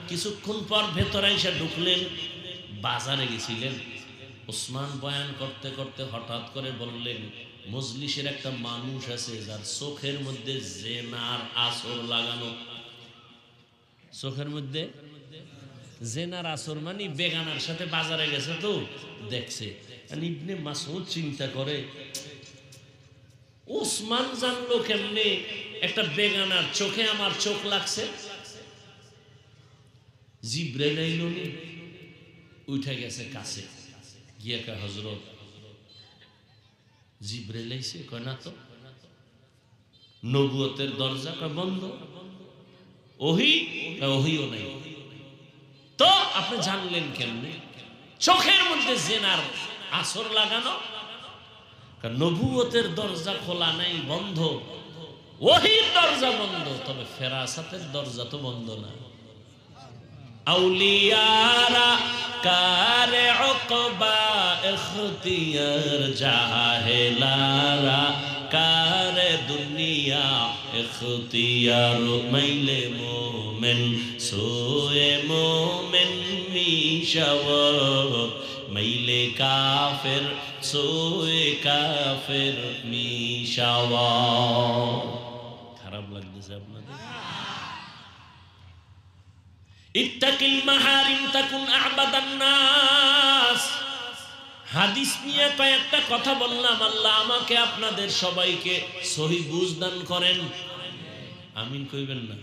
কিছুক্ষণ পর ভেতরে এসে ঢুকলেন। বাজারে গেছিলেন। উসমান বয়ান করতে করতে হঠাৎ করে বললেন, মজলিসের একটা মানুষ আছে যার চোখের মধ্যে জেনার আসর লাগানো। চোখের মধ্যে জেনার আসর মানে বেগানার সাথে বাজারে গেছে তো দেখছে। ইবনে মাসউদ চিন্তা করে, উসমান জানলো কেমনে একটা বেগানার চোখে আমার চোখ লাগছে? জিবরাইল আইলো নি, উঠে গেছে কাছে গিয়ে কয়, হযরত জিবরাইল আইছে? কয় না তো। নবুয়তের দরজা বন্ধ, ওহিও নাই। তো আপনি জানলেন কেমনে? চোখের মধ্যে জেনার আসর লাগানো। নবুয়তের দরজা খোলা নাই, বন্ধ। ওহির দরজা বন্ধ, তবে ফেরাসাতের দরজা তো বন্ধ না। আউলিয়ারা কারে উকবা ইখতিয়ার, জাহেলারা কারে দুনিয়া ইখতিয়ার। মাইলে মোমেন সোয়ে মোমেন মিশাওয়াত, মাইলে কাফের সোয়ে কাফের মিশাওয়াত। খারাপ লাগতেছে আপনাদের? ইত্তাকিল মাহারিম তাকুন আ'বাদান নাস। হাদিস নিয়ে কয়েকটা কথা বললাম। আল্লাহ আমাকে আপনাদের সবাইকে সহি বুঝ দান করেন। আমিন কইবেন না?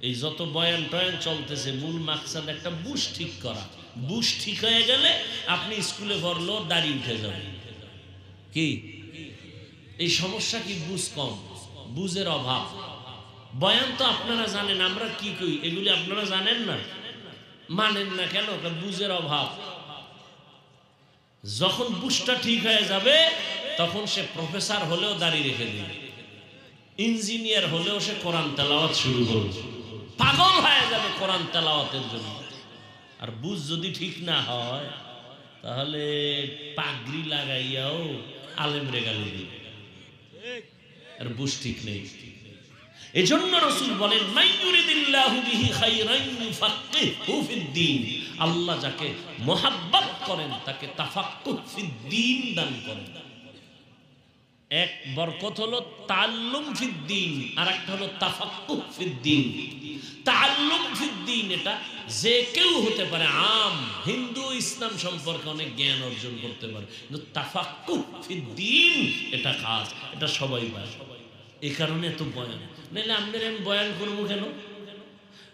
এই যত বয়ান টয়ান চলতেছে মূল মাকসাদ একটা বুশ ঠিক করা। বুশ ঠিক হয়ে গেলে আপনি স্কুলে পড়লেও দাড়ি উঠে যাবে। কি এই সমস্যা কি? বুঝ কম, বুঝের অভাব। বয়ান তো আপনারা জানেন, আমরা কি কই এগুলি আপনারা জানেন না, মানেন না কেন? বুঝের অভাব। যখন বুঝটা ঠিক হয়ে যাবে তখন সে প্রফেসর হলেও দাঁড়িয়ে রেখে দিবে, ইঞ্জিনিয়ার হলেও সে কোরআন তেলাওয়াত শুরু করবে, পাগল হয়ে যাবে কোরআন তেলাওয়াতের জন্য। আর বুঝ যদি ঠিক না হয় তাহলে পাগড়ি লাগাইয়াও আলেম রেগালি দিবে, আর বুঝ ঠিক নেই। এজন্য রাসূল বলেন, মাইয়ুরিদিল্লাহু বিহি খাইরান ইউফাক্কিহু ফিদ্দীন, আল্লাহ যাকে মোহাব্বত করেন তাকে তাফাক্কুহ ফিদ্দীন দান করেন। এক বরকত হলো তাআল্লুম ফিদ্দীন, আর একটা হলো তাফাক্কুহ ফিদ্দীন। তাআল্লুম ফিদ্দীন এটা যে কেউ হতে পারে, আম হিন্দু ইসলাম সম্পর্কে অনেক জ্ঞান অর্জন করতে পারে, কিন্তু তাফাক্কুহ ফিদ্দীন এটা খাস, এটা সবাই পায়। এই কারণে এত বয়ান। নাহলে আপনার আমি বয়ান করবো কেন?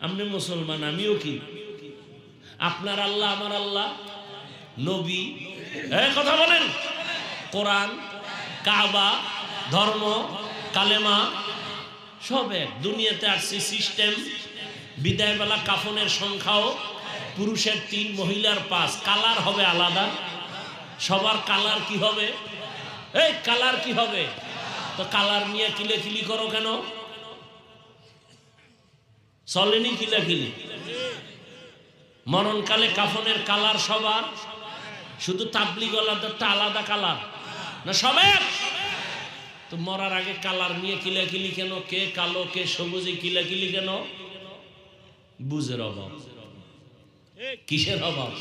আপনি মুসলমান, আমিও কি? আপনার আল্লাহ আমার আল্লাহ, নবী, কথা বলেন, কোরআন, কাবা, ধর্ম, কালেমা সব এক। দুনিয়াতে আসছে সিস্টেম, বিদায়বেলা কাফনের সংখ্যাও পুরুষের 3, মহিলার 5, কালার হবে আলাদা। সবার কালার কি হবে? এই কালার কি হবে? তো কালার নিয়ে কিলেকিলি করো কেন? চলেনি কিলাকিলি? মরণকালে কাফনের কালার সবার, শুধু তাবলীগওয়ালাদেরটা আলাদা কালার না? সবে তো মরার আগে কালার নিয়ে কিলাকিলি কেন? কে কালো কে সবুজে কিলাকিলি কেন? বুঝের অভাব। কিসের অভাব?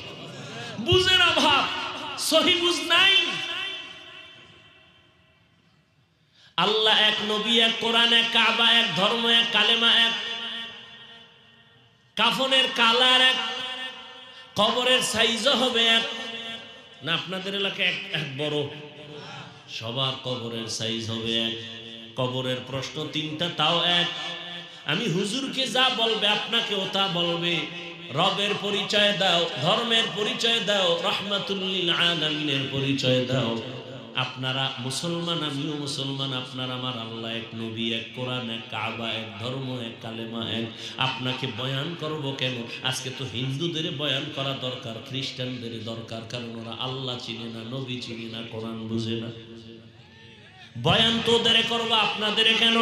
বুঝের অভাব। সহি বুঝ নাই। আল্লাহ এক, নবী এক, কোরআন এক, কাবা এক, ধর্ম এক, কালেমা এক, কাফনের কালার এক, কবরের সাইজও হবে এক। না আপনাদের এলাকায় এক বড়? সবার কবরের সাইজ হবে এক, কবরের প্রশ্ন 3টা তাও এক। আমি হুজুরকে যা বলবে আপনাকেও তা বলবে। রবের পরিচয় দাও, ধর্মের পরিচয় দাও, রাহমাতুল লিল আলামিনের পরিচয় দাও। আপনারা মুসলমান, আমিও মুসলমান, আপনার আমার আল্লাহ এক, নবী এক, কোরআন এক, কাবা এক, ধর্ম এক, কালেমা এক। আপনাকে বয়ান করব কেন? আজকে তো হিন্দুদের বয়ান করা দরকার, খ্রিস্টানদের দরকার, কারণ ওরা আল্লাহ চিনে না, নবী চিনে না, কোরআন বুঝে না। বয়ান তো ওদের করবো, আপনাদের কেন?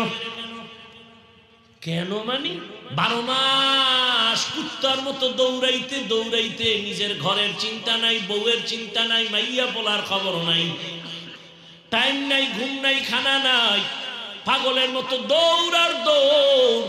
কেন মানি? 12 মাস কুত্তার মতো দৌড়াইতে দৌড়াইতে নিজের ঘরের চিন্তা নাই, বউয়ের চিন্তা নাই, মাইয়া পোলার খবর নাই, টাইম নাই, ঘুম নাই, খানা নাই, পাগলের মতো দৌড় আর দৌড়।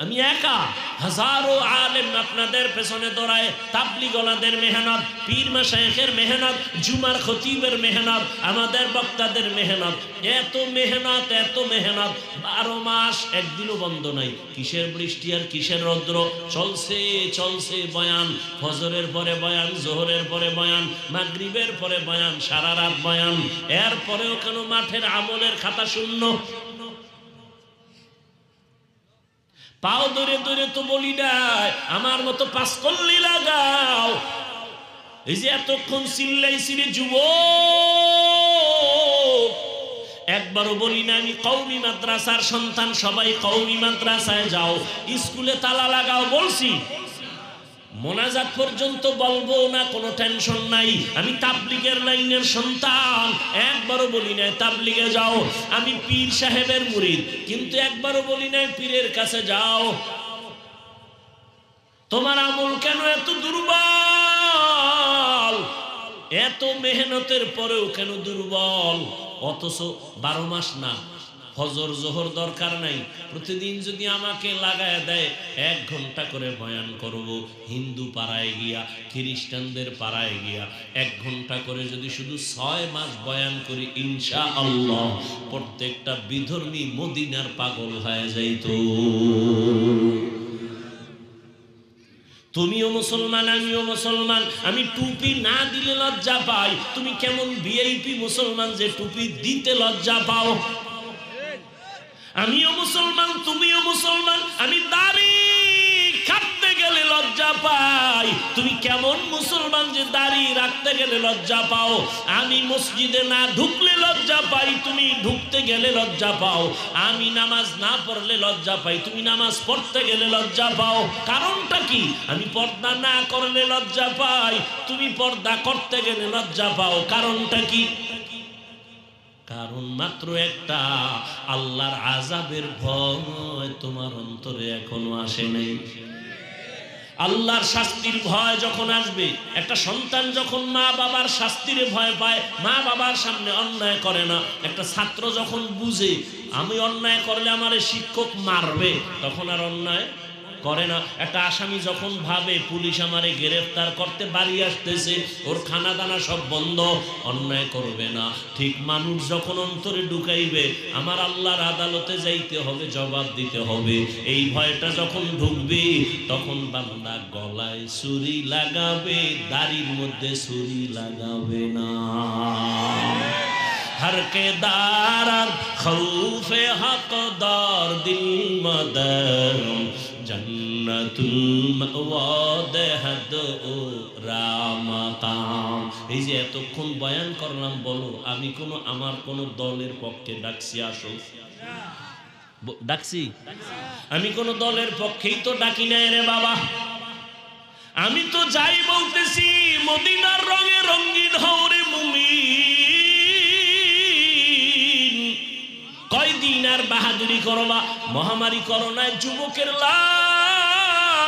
আমি একা, হাজারো আলেম আপনাদের পেছনে দৌড়ায়, তাবলীগওয়ালাদের মেহনত, পীর মাশায়েখের মেহনত, জুমার খতিবের মেহনত, আমাদের বক্তাদের মেহনত, এত মেহনত, এত মেহনত। 12 মাস একদিনও বন্ধ নাই। কিসের বৃষ্টি আর কিসের রৌদ্র, চলছে চলছে বয়ান। ফজরের পরে বয়ান, জোহরের পরে বয়ান, মাগরিবের পরে বয়ান, সারা রাত বয়ান। এরপরেও কেন মাঠের আমলের খাতা শূন্য? পাও ধরে ধরে তো বলি নাই, আমার মতো 5 কল্লি লাগাও। এই যে এতক্ষণ চিল্লাইছি রে যুবক, একবারও বলি না আমি কওমি মাদ্রাসার সন্তান, সবাই কওমি মাদ্রাসায় যাও, স্কুলে তালা লাগাও বলছি? মোনাজাত পর্যন্ত বলবো না, কোনো টেনশন নাই। আমি তাবলীগের লাইনের সন্তান, একবারও বলি নাই তাবলীগে যাও। আমি পীর সাহেবের মুরিদ, কিন্তু একবারও বলি নাই পীরের কাছে যাও। তোমার আমল কেন এত দুর্বল? এত মেহনতের পরেও কেন দুর্বল? অথচ 12 মাস না, ফজর জোহর দরকার নাই, প্রতিদিন যদি আমাকে লাগায় দেয় 1 ঘন্টা করে বয়ান করব। হিন্দু পাড়ায় গিয়া, খ্রিস্টানদের পাড়ায় গিয়া 1 ঘন্টা করে যদি শুধু 6 মাস বয়ান করি, ইনশাআল্লাহ প্রত্যেকটা বিধর্মী মদিনার পাগল হয়ে যাইত। তুমিও মুসলমান, আমিও মুসলমান। আমি টুপি না দিলে লজ্জা পাই। তুমি কেমন ভিআইপি মুসলমান যে টুপি দিতে লজ্জা পাও? আমিও মুসলমান, তুমিও মুসলমান। আমি দাড়ি কাটতে গেলে লজ্জা পাই। তুমি কেমন কেমন মুসলমান যে দাড়ি রাখতে গেলে লজ্জা পাও, আমি মসজিদে না ঢুকলে লজ্জা পাই, তুমি ঢুকতে গেলে লজ্জা পাও, আমি নামাজ না পড়লে লজ্জা পাই, তুমি নামাজ পড়তে গেলে লজ্জা পাও। কারণটা কি? আমি পর্দা না করলে লজ্জা পাই, তুমি পর্দা করতে গেলে লজ্জা পাও। কারণটা কি? কারণ মাত্র একটা, আল্লাহর আযাবের ভয় তোমার অন্তরে এখনো আসে নাই। আল্লাহর শাস্তির ভয় যখন আসবে, একটা সন্তান যখন মা বাবার শাস্তির ভয় পায়, মা বাবার সামনে অন্যায় করে না, একটা ছাত্র যখন বুঝে আমি অন্যায় করলে আমারে শিক্ষক মারবে, তখন আর অন্যায় করে না। একটা আসামি যখন ভাবে পুলিশ আমারে গ্রেফতার করতে বাড়ি আসতেছে, ওর খানা দানা সব বন্ধ, অন্যায় করবে না। ঠিক মানুষ যখন অন্তরে ঢুকাইবে আমার আল্লাহর আদালতে যাইতে হবে, জবাব দিতে হবে, এই ভয়টা যখন ঢুকবে, তখন বান্দা গলায় ছুরি লাগাবে, দাড়ির মধ্যে ছুরি লাগাবে না। हर के दारद खौफे हकदार दिल मदर जन्नतुल मअवाद हद ও রামাকাম। এই যে এতক্ষণ বয়ান করলাম, বলো আমি আমার কোন দলের পক্ষে ডাকছি? আসো, ডাকছি? আমি কোন দলের পক্ষেই তো ডাকি নাই রে বাবা। আমি তো যাই বলতেছি মদিনার রঙে রঙিন হও রে মুমিন। কয়দিন আর বাহাদুরি করবা? মহামারী করোনায় যুবকের লাশ,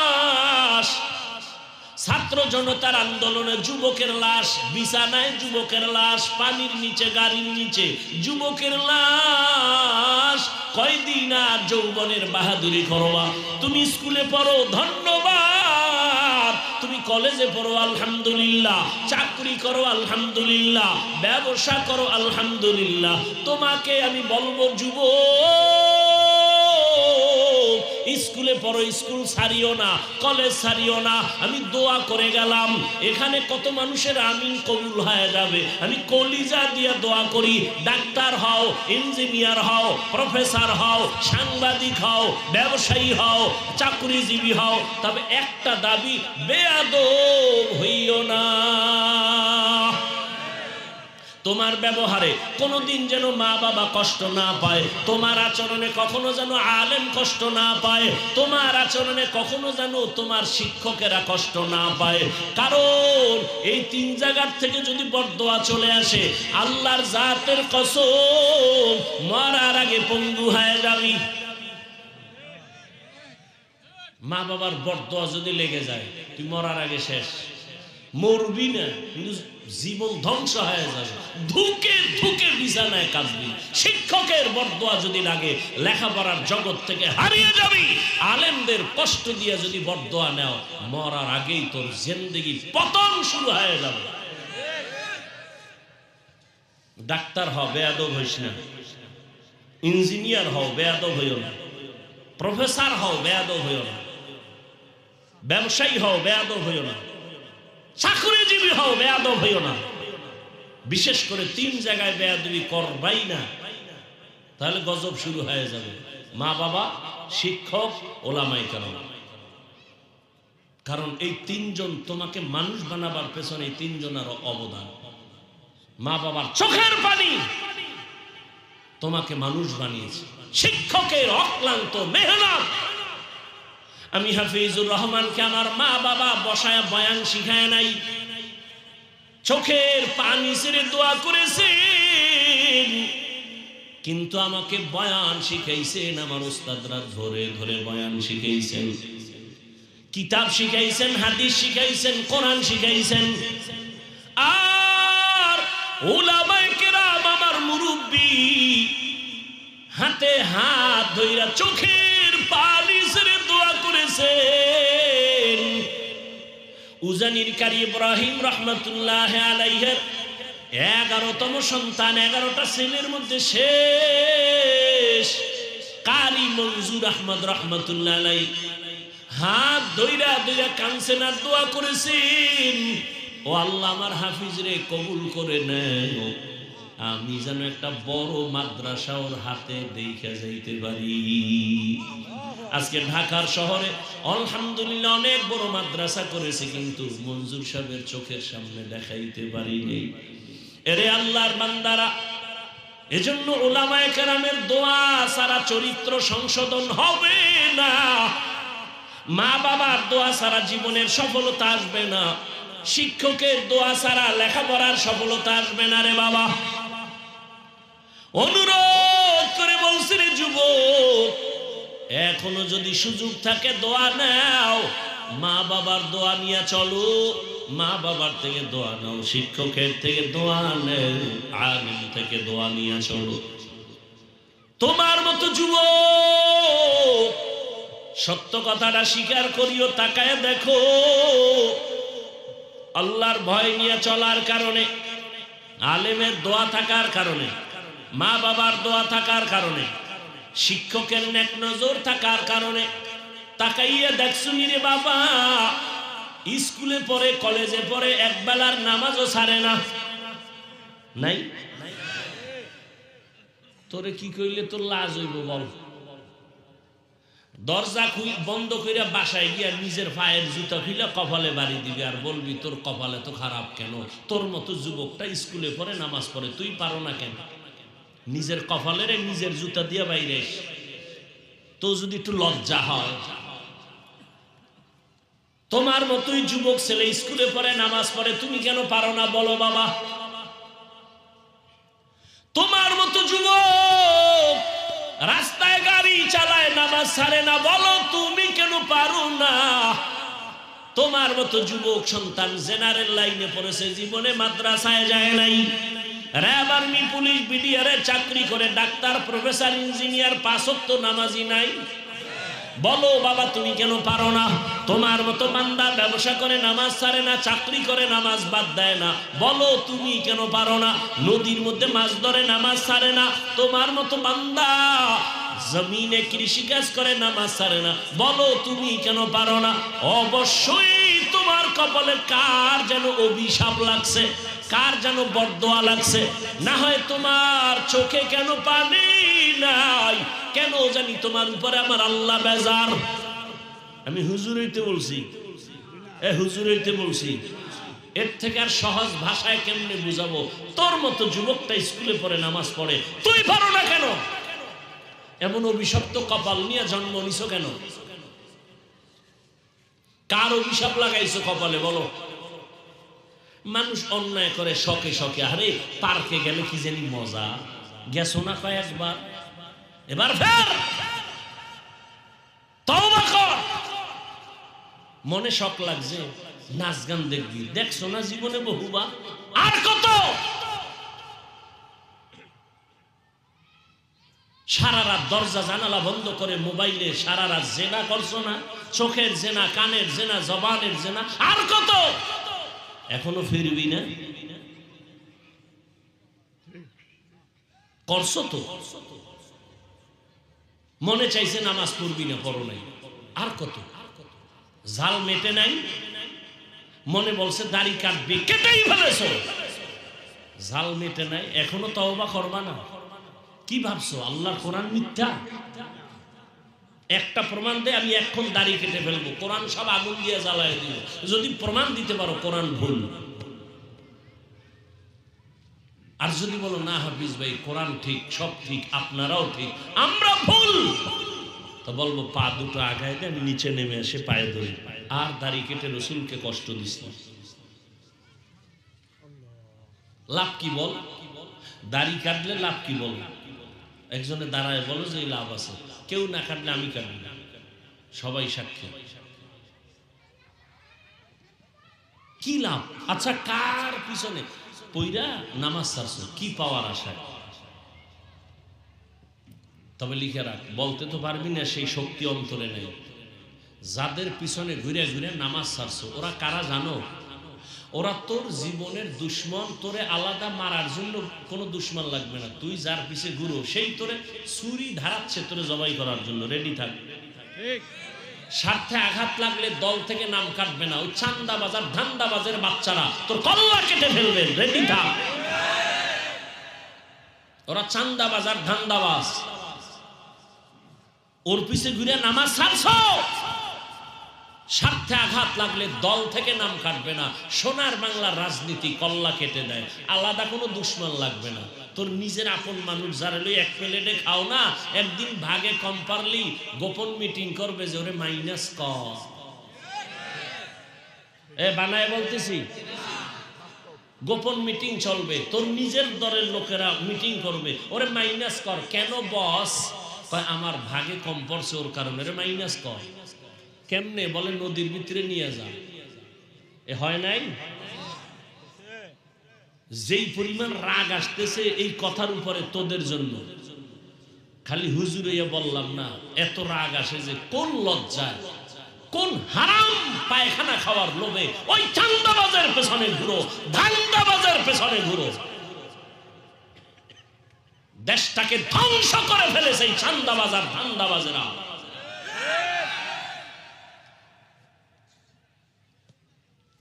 ছাত্র জনতার আন্দোলনে যুবকের লাশ, বিছানায় যুবকের লাশ, পানির নিচে গাড়ির নিচে যুবকের লাশ। কয়দিন আর যৌবনের বাহাদুরি করবা? তুমি স্কুলে পড়ো ধন্যবাদ, তুমি কলেজে পড়ো আলহামদুলিল্লাহ, চাকরি করো আলহামদুলিল্লাহ, ব্যবসা করো আলহামদুলিল্লাহ। তোমাকে আমি বলবো যুবক, স্কুলে পড়ো, স্কুল ছাড়িও না, কলেজ ছাড়িও না। আমি দোয়া করে গেলাম, এখানে কত মানুষের আমিন কবুল হয়ে যাবে। আমি কলিজা দিয়া দোয়া করি, ডাক্তার হও, ইঞ্জিনিয়ার হও, প্রফেসর হও, সাংবাদিক হও, ব্যবসায়ী হও, চাকরিজীবী হও, তবে একটা দাবি, বেয়াদব হইও না। তোমার ব্যবহারে কোনোদিন যেন মা বাবা কষ্ট না পায়, তোমার আচরণে কখনো যেন আলেম কষ্ট না পায়, তোমার আচরণে কখনো যেন তোমার শিক্ষকেরা কষ্ট না পায়। কারণ এই তিন জায়গার থেকে যদি বরদোয়া চলে আসে, আল্লাহর জাতের কসম, মরার আগে পঙ্গু হয়ে যাবি। মা বাবার বরদোয়া যদি লেগে যায়, তুই মরার আগে শেষ। মরবি না, কিন্তু জীবন ধ্বংস হয়ে যাবে, ধুকে ধুকে বিছানায় কাঁদবি। শিক্ষকের বরদোয়া যদি লাগে, লেখাপড়ার জগৎ থেকে হারিয়ে যাবি। আলেমদের কষ্ট দিয়ে যদি বরদোয়া নেও, মরার আগেই তোর জিন্দেগি পতন শুরু হয়ে যাবে। ডাক্তার হও, বেয়াদব হইস না। ইঞ্জিনিয়ার হও, বেয়াদব হইও না। প্রফেসর হও, বেয়াদব হইও না। ব্যবসায়ী হও, বেয়াদব হইও না। চাকরিজীবী হও, বেয়াদব হইও না। বিশেষ করে তিন জায়গায় বেয়াদবি করবাই না, তাহলে গজব শুরু হয়ে যাবে। মা বাবা, শিক্ষক, ওলামায়ে কেরাম। কারণ এই তিনজন তোমাকে মানুষ বানাবার পেছনে এই তিনজনের অবদান। মা বাবার চোখের পানি তোমাকে মানুষ বানিয়েছে, শিক্ষকের অক্লান্ত মেহনত। আমি হাফিজুর রহমানকে আমার মা বাবা বসায় বয়ান শিখায় নাই, চোখের পানি ছেড়ে দোয়া করেছেন, কিন্তু আমাকে বয়ান শিখাইছেন। আমার উস্তাদরা ধরে ধরে বয়ান শিখাইছেন, কিতাব শিখাইছেন, হাদিস শিখাইছেন, কোরআন শিখাইছেন। আর উলামায়ে কেরাম, আমার মুরব্বি, হাতে হাত ধইরা চোখের পানি ছেড়ে দোয়া করেছেন। উজানির কারি ইব্রাহিম রহমতুল্লাহ আলাইহির 11তম সন্তান, 11টা ছেলের মধ্যে শেষ কারি মনজুর আহমদ রহমতুল্লাহ আলাইহি হাত ধইরা ধইরা কাঁদছেন আর দোয়া করেছেন, ও আল্লাহ আমার হাফিজ রে কবুল করে নেন, আমি যেন একটা বড় মাদ্রাসা ওর হাতে দেখে যাইতে পারি। আজকে ঢাকার শহরে আলহামদুলিল্লাহ অনেক বড় মাদ্রাসা করেছে, কিন্তু মঞ্জুর সাহেবের চোখের সামনে দেখাইতে পারিনি। এরে আল্লাহর বান্দারা, এজন্য উলামায়ে কেরামের দোয়া ছাড়া চরিত্র সংশোধন হবে না, মা বাবার দোয়া ছাড়া জীবনের সফলতা আসবে না, শিক্ষকের দোয়া ছাড়া লেখাপড়ার সফলতা আসবে না। রে বাবা, অনুরোধ করে বলছি রে যুবক, এখনো যদি সুযোগ থাকে দোয়া নাও, মা বাবার দোয়া নিয়ে চলো, মা বাবার থেকে দোয়া নাও, শিক্ষকের থেকে দোয়া নেও, আলিম থেকে দোয়া নিয়ে চলো। তোমার মতো যুবক সত্য কথাটা স্বীকার করিও, তাকায় দেখো, আল্লাহর ভয় নিয়ে চলার কারণে, আলেমের দোয়া থাকার কারণে, মা বাবার দোয়া থাকার কারণে, শিক্ষকের নেক নজর থাকার কারণে তাকাইয়া দেখছুনি রে বাবা, স্কুলে পড়ে, কলেজে পড়ে, একবেলার নামাজও ছাড়ে না। নাই? তোরে কি কইলে তোর লাজ হইব বল? দরজা বন্ধ কইরা বাসায় গিয়া নিজের পায়ের জুতা খুলে কপালে বাড়ি দিবি, আর বলবি তোর কপালে তো খারাপ কেন? তোর মতো যুবকটা স্কুলে পড়ে, নামাজ পড়ে, তুই পারো না কেন? নিজের কপালের নিজের জুতা দিয়ে বাইরে, তো যদি একটু লজ্জা হয়। তোমার মতোই যুবক ছেলে স্কুলে পড়ে, নামাজ পড়ে, তুমি কেন পারো না বলো বাবা? তোমার মতো যুবক রাস্তায় গাড়ি চালায়, নামাজ ছাড়ে না, বলো তুমি কেন পারো না? তোমার মতো যুবক সন্তান জেনারেল লাইনে পড়েছে, জীবনে মাদ্রাসায় যায় নাই, র্যাব, আর্মি, পুলিশ, বিডিআর চাকরি করে, ডাক্তার, প্রফেসর, ইঞ্জিনিয়ার, 5 ওয়াক্ত নামাজি নাই, বলো বাবা তুমি কেন পারো না? তোমার মতো বান্দা ব্যবসা করে, নামাজ ছাড়ে না, চাকরি করে, নামাজ বাদ দেয় না, বলো তুমি কেন পারো না? নদীর মধ্যে মাছ ধরে, নামাজ ছাড়ে না, তোমার মতো বান্দা জমিনে কৃষিকাজ করে, নামাজ ছাড়ে না, বলো তুমি কেন পারো না? অবশ্যই তোমার কপালে কার যেন অভিশাপ লাগছে, কার যেন বরদোয়া লাগছে, না হয় তোমার চোখে কেন পানি নাই, কেন জানি তোমার উপরে আমার আল্লাহ বেজার। আমি হুজুর হইতে বলছি, হুজুর হইতে বলছি, এর থেকে আর সহজ ভাষায় কেমনে বুঝাবো? তোর মতো যুবকটা স্কুলে পড়ে, নামাজ পড়ে, তুই পারো না কেন? এমন অভিশপ্ত কপাল নিয়ে জন্ম নিছো কেন? কার অভিশাপ লাগাইছো কপালে বলো? মানুষ অন্যায় করে শখে শখে, আরে পার্কে গেলে কি জানি মজা, গেছো না কয়েকবার, এবার ফের তওবা কর। মনে শখ লাগছে, নাচ গান দেখবি, দেখছো না জীবনে বহুবার, আর কত? সারা রাত দরজা জানালা বন্ধ করে মোবাইলে সারা রাত জেনা করছো না? চোখের জেনা, কানের জেনা, জবানের জেনা, আর কত? এখনো ফিরবি না? করছো তো, মনে চাইছে নামাজ পড়বি না, পড়ো নাই, আর কত? ঝাল মেটে নাই, মনে বলছে দাড়ি কাটবি, কেটেই ফেলেছো, ঝাল মেটে নাই, এখনো তওবা করবা না? কি ভাবছো আল্লাহর কোরআন মিথ্যা? একটা প্রমাণ দে, আমি এখন দাড়ি কেটে ফেলবো, কোরআন সব আগুন দিয়ে জ্বালায় দিব, যদি প্রমাণ দিতে পারো কোরআন ভুল। আর যদি বলো না হাফিজ ভাই কোরআন ঠিক, সব ঠিক, আপনারাও ঠিক, আমরা ভুল, তো বলবো পা দুটো আগায় দিয়ে আমি নিচে নেমে এসে পায়ে ধরি, আর দাড়ি কেটে রসুলকে কষ্ট দিস না। লাভ কি বল? দাড়ি কাটলে লাভ কি বল? একজনে দাঁড়ায় বলো যে লাভ আছে, কেউ না কাটলে আমি কাটবো, সবাই সাক্ষী, কি লাভ? আচ্ছা কার পিছনে পইরা নামাজ ছাড়ছো, কি পাওয়ার আশায়? তবে লিখে রাখ, বলতে তো পারবি না, সেই শক্তি অন্তরে নেই। যাদের পিছনে ঘুরে ঘুরে নামাজ ছাড়ছো, ওরা কারা জানো? ওরা তোর জীবনের দুশ্মন, তোরে আলাদা মারার জন্য কোনো দুশ্মন লাগবে না, তুই যার পিছে ঘুরো সেই তোরে ছুরি ধারাচ্ছে তোরে জবাই করার জন্য, রেডি থাক। স্বার্থে আঘাত লাগলে দল থেকে নাম কাটবে না, ওই চান্দাবাজার ধান্দাবাজের বাচ্চারা তোর কল্লা কেটে ফেলবে, রেডি থাক। ওরা চান্দাবাজ আর ধান্দাবাজ। ওর পিছে ঘুরে নামাজ ছাড়ছো, স্বার্থে আঘাত লাগলে দল থেকে নাম কাটবে না। সোনার বাংলার রাজনীতি কল্লা কেটে দেয়, আলাদা কোনো দুশ্মন লাগবে না। তোর নিজের আপন মানুষ যারা লই এক প্লেটে খাও না, একদিন ভাগে কম পারলি গোপন মিটিং করবে যে ওরে মাইনাস কর। বানায় বলতেছি, গোপন মিটিং চলবে, তোর নিজের দলের লোকেরা মিটিং করবে, ওরে মাইনাস কর। কেন বস? আমার ভাগে কম পড়ছে ওর কারণে ওরে মাইনাস কর। কেমনে? বলে নদীর ভিতরে নিয়ে যা। এ হয় নাই? যেই পরিমাণ রাগ আসতেছে এই কথার উপরে তোদের জন্য, খালি হুজুরে বললাম না, এত রাগ আসে যে কোন লজ্জায়, কোন হারাম পায়খানা খাওয়ার লোভে ওই চান্দাবাজের পেছনে ঘুরো, ধান্দাবাজের পেছনে ঘুরো। দেশটাকে ধ্বংস করে ফেলেছে এই চান্দাবাজ আর ধান্দাবাজেরা।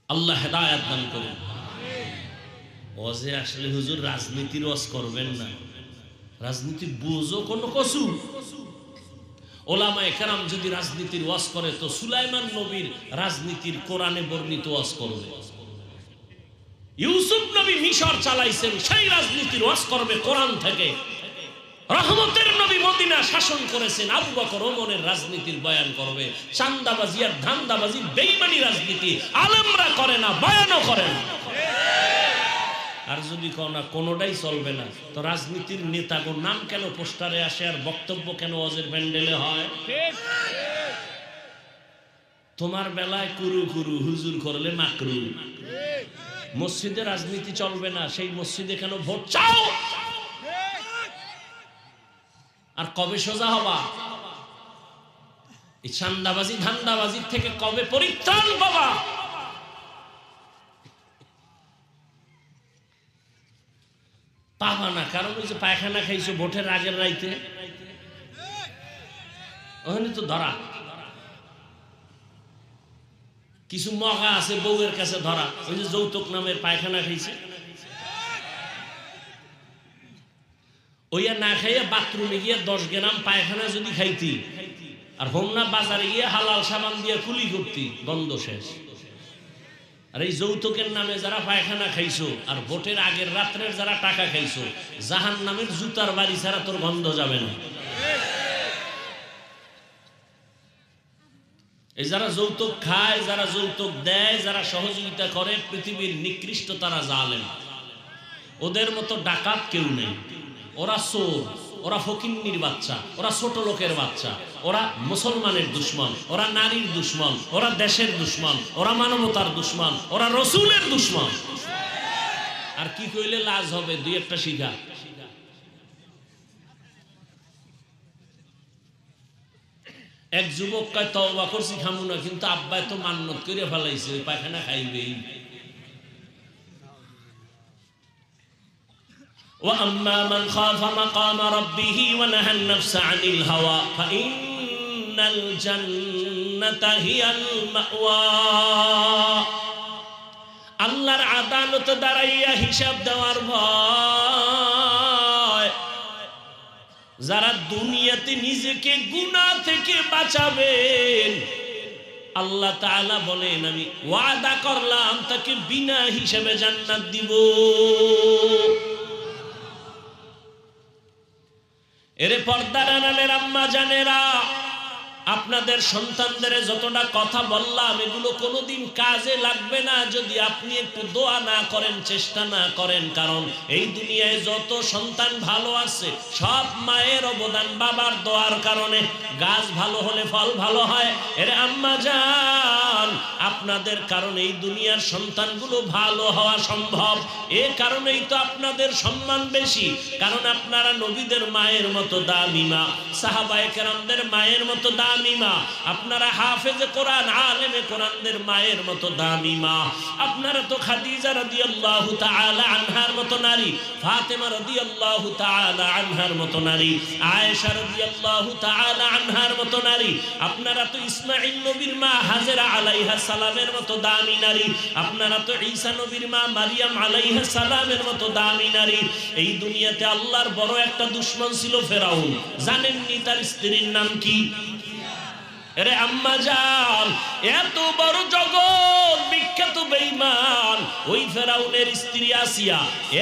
আল্লাহ হেদায়েত দান করুন। ওয়াজে আসলে হুজুর রাজনীতির ওয়াজ করবেন না, রাজনীতি বুঝো কোন কসু। ওলামায়ে কেরাম যদি রাজনীতির ওয়াজ করে তো সুলাইমান নবীর রাজনীতির কোরআনে বর্ণিত ওয়াজ করবে। ইউসুফ নবী মিশর চালাইছেন, সেই রাজনীতির ওয়াজ করবে কোরআন থেকে। রহমতের নবী মদিনা শাসন করেছেন, আবু বকর ওমরের রাজনীতির বয়ান করবে। চান্দাবাজি আর ধান্দাবাজি বেঈমানি রাজনীতি আলেমরা করে না, বয়ানও করে না। আর যদি কও না কোনোটাই চলবে না, তো রাজনীতির নেতাগোর নাম কেন পোস্টারে আসে আর বক্তব্য কেন ওয়াজের প্যান্ডেলে হয়? তোমার বেলায় কুরু কুরু, হুজুর করলে মাকরু। মসজিদে রাজনীতি চলবে না, সেই মসজিদে কেন ভোট চাও? আর কবে সোজা হবা? এই চান্দাবাজি ধান্দাবাজির থেকে কবে পরিত্রাণ পাবা? পাবা না, কারণ ওই যে পায়খানা খাইছো ভোটের আগের রাইতে, ওখানে তো ধরা। কিছু মগা আছে বউয়ের কাছে ধরা, ওই যে যৌতুক নামের পায়খানা খাইছে, ওইয়া না খাইয়া বাথরুমে গিয়ে 10 গ্রাম পায়খানা যদি খাইতি আর হোমনা বাজারে গিয়ে হালাল সাবান দিয়ে কুলি করতি, গন্ধ শেষ। আর এই যৌতুকের নামে যারা পায়খানা খাইছো আর ভোটের আগের রাত্রের যারা টাকা খাইছো, জাহান্নামের জুতার বাড়ি ছাড়া তোর গন্ধ যাবে না। এই যারা যৌতুক খায়, যারা যৌতুক দেয়, যারা সহযোগিতা করে, পৃথিবীর নিকৃষ্ট তারা জালেম। ওদের মতো ডাকাত কেউ নেই। ওরা চোর, ওরা ফকিন্নির বাচ্চা, ওরা ছোট লোকের বাচ্চা, ওরা মুসলমানের দুশ্মন, ওরা নারীর দুশ্মন, ওরা দেশের দুশ্মন, ওরা মানবতার দুশ্মন, ওরা রসুলের দুশ্মন। আর কি কইলে লাজ হবে? দুই একটা শিখা। এক যুবক কয় তওবা করছি খামু না, কিন্তু আব্বাই তো মান্নত করে ফেলাইছে ওই পায়খানা খাইবেই। وأما من خاف مقام ربه ونهى النفس عن الهوى فإن الجنة هي المأوى। আল্লাহর আদালতে দাঁড়াইয়া হিসাব দেওয়ার ভয়, যারা দুনিয়াতে নিজেকে গুনাহ থেকে বাঁচাবেন, আল্লাহ তাআলা বলেন আমি ওয়াদা করলাম তাকে বিনা হিসাবে জান্নাত দিব। এরে পর্দার আড়ালের আম্মা জানেরা, আপনাদের সন্তানদের যতটা কথা বললাম এগুলো কোনোদিন কাজে লাগবে না যদি আপনি একটু দোয়া না করেন, চেষ্টা না করেন। কারণ এই দুনিয়ায় যত সন্তান ভালো আছে সব মায়ের অবদান, বাবার দোয়ার কারণে। গাছ ভালো হলে ফল ভালো হয়। এরে আম্মা জান, আপনাদের কারণে এই দুনিয়ার সন্তানগুলো ভালো হওয়া সম্ভব। এ কারণেই তো আপনাদের সম্মান বেশি, কারণ আপনারা নবীদের মায়ের মতো দামি মা, সাহাবায়ে কেরামদের মায়ের মতো দামি মা, আপনারা হাফেজে কোরআন, আলেমে কোরআনদের মায়ের মতো দামি মা। আপনারা তো খাদিজা রাদিয়াল্লাহু তাআলা আনহার মতো নারী, ফাতেমা রাদিয়াল্লাহু তাআলা আনহার মতো নারী, আয়েশা রাদিয়াল্লাহু তাআলা আনহার মতো নারী। আপনারা তো ইসমাঈল নবীর মা হাজেরা আলাইহিস আলাইহিস সালামের মতো দামি নারী, আপনারা তো ঈসা নবীর মা মারিয়াম আলাইহিস সালামের মতো দামি নারী। এই দুনিয়াতে আল্লাহর বড় একটা দুশমন ছিল ফেরাউন। জানেননি তার স্ত্রীর নাম কি? আরে আম্মা জান, এত বড় জগৎ বিখ্যাত বেঈমান ওই ফেরাউনের স্ত্রী আসিয়া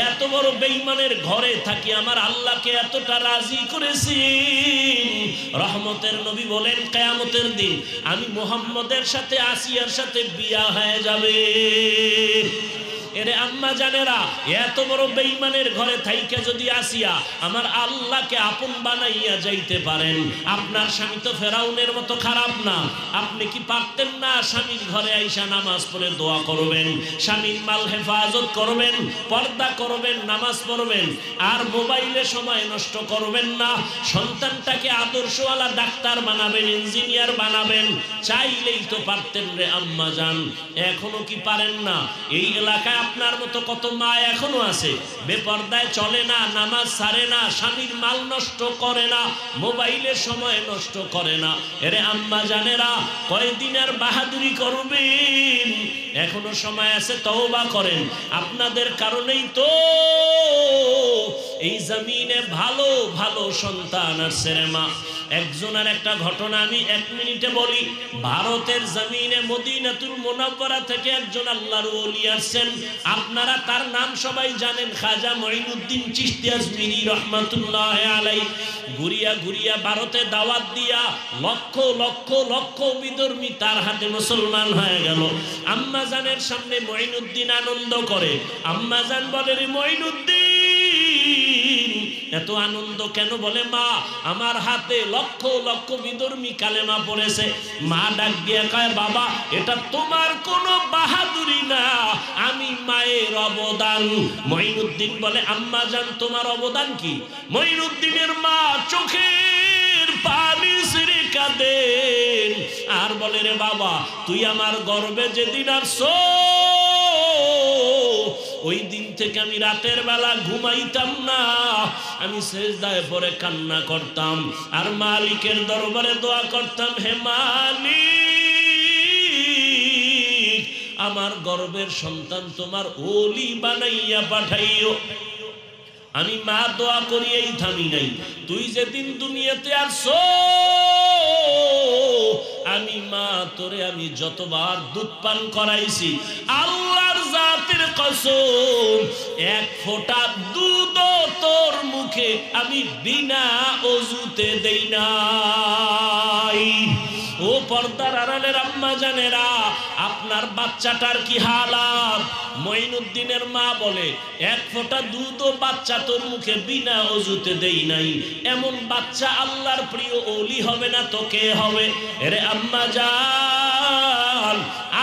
এত বড় বেঈমানের ঘরে থাকি আমার আল্লাহকে এতটা রাজি করেছেন। রহমতের নবী বলেন কিয়ামতের দিন আমি মুহাম্মদের সাথে আসিয়ার সাথে বিয়া হয়ে যাবে। এরে আম্মা জানেরা, এত বড় বেঈমানের ঘরে থাইকে যদি আসিয়া আমার আল্লাহকে আপন বানাইয়া যাইতে পারেন, আপনার স্বামী তো ফেরাউনের মতো খারাপ না। আপনি কি পারতেন না স্বামীর ঘরে আইসা নামাজ পড়ে দোয়া করবেন, স্বামীর মাল হেফাজত করবেন, পর্দা করবেন, নামাজ পড়বেন, আর মোবাইলে সময় নষ্ট করবেন না, সন্তানটাকে আদর্শওয়ালা ডাক্তার বানাবেন, ইঞ্জিনিয়ার বানাবেন? চাইলেই তো পারতেন রে আম্মা জান, এখনো কি পারেন না? এই এলাকায় আপনার মতো কত মা এখনো আছে বেপর্দায় চলে না, নামাজ ছাড়ে না, স্বামীর মাল নষ্ট করে না, মোবাইলে সময় নষ্ট করে না। এরে আম্মা জানেরা, কয়দিনের বাহাদুরি করবেন? এখনো সময় আছে, তওবা করেন। আপনাদের কারণেই তো এই জমিনে ভালো ভালো সন্তান আসছে রে মা। একজনের একটা ঘটনা আমি 1 মিনিটে বলি। ভারতের জমিনে মদিনাতুল মুনাওয়ারা থেকে একজন আল্লাহর ওলি আসছেন, আপনারা তার নাম সবাই জানেন, খাজা মঈনুদ্দিন চিশতি আজমিরি রহমাতুল্লাহ আলাইহি। ঘুরিয়া ঘুরিয়া ভারতে দাওয়াত দিয়া লক্ষ লক্ষ লক্ষ বিধর্মী তার হাতে মুসলমান হয়ে গেল। আম্মা জানের সামনে মঈনুদ্দিন আনন্দ করে। আম্মা জান বলে, রে মঈনুদ্দিন এত আনন্দ কেন? বলে, মা আমার হাতে লক্ষ লক্ষ বিধর্মী কালেমা পড়েছে। মা ডাক দিয়ে কয়, বাবা এটা তোমার কোনো বাহাদুরি না, আমি মায়ের অবদান। মঈনুদ্দিন বলে, আম্মা জান তোমার অবদান কি? মঈনুদ্দিনের মা চোখের পানি ছেড়ে কাঁদেন আর বলে, রে বাবা তুই আমার গর্বে যেদিন আসছো ওই দিন থেকে আমি রাতের বেলা ঘুমাইতাম না, আমি সেজদায় পড়ে কান্না করতাম আর মালিকের দরবারে দোয়া করতাম, হে মালিক আমার গর্বের সন্তান তোমার ওলি বানাইয়া পাঠাইও। আমি মা দোয়া করি এই থামি নাই, তুই যেদিন দুনিয়াতে আসছো আমি মা তোরে আমি যতবার দুধ পান করাইছি আল্লাহর জাতের কসম 1 ফোঁটা দুধ তোর মুখে আমি বিনা ওযুতে দেই নাই। ও পর্দার আড়ালের আম্মা জানেরা, আপনার বাচ্চাটার কি হালাত? মঈনুদ্দিনের মা বলে, 1 ফোঁটা দুধও বাচ্চা তোর মুখে বিনা ওযুতে দেই নাই। এমন বাচ্চা আল্লাহর প্রিয় ওলি হবে না তো কে হবে? এরে আম্মা জান,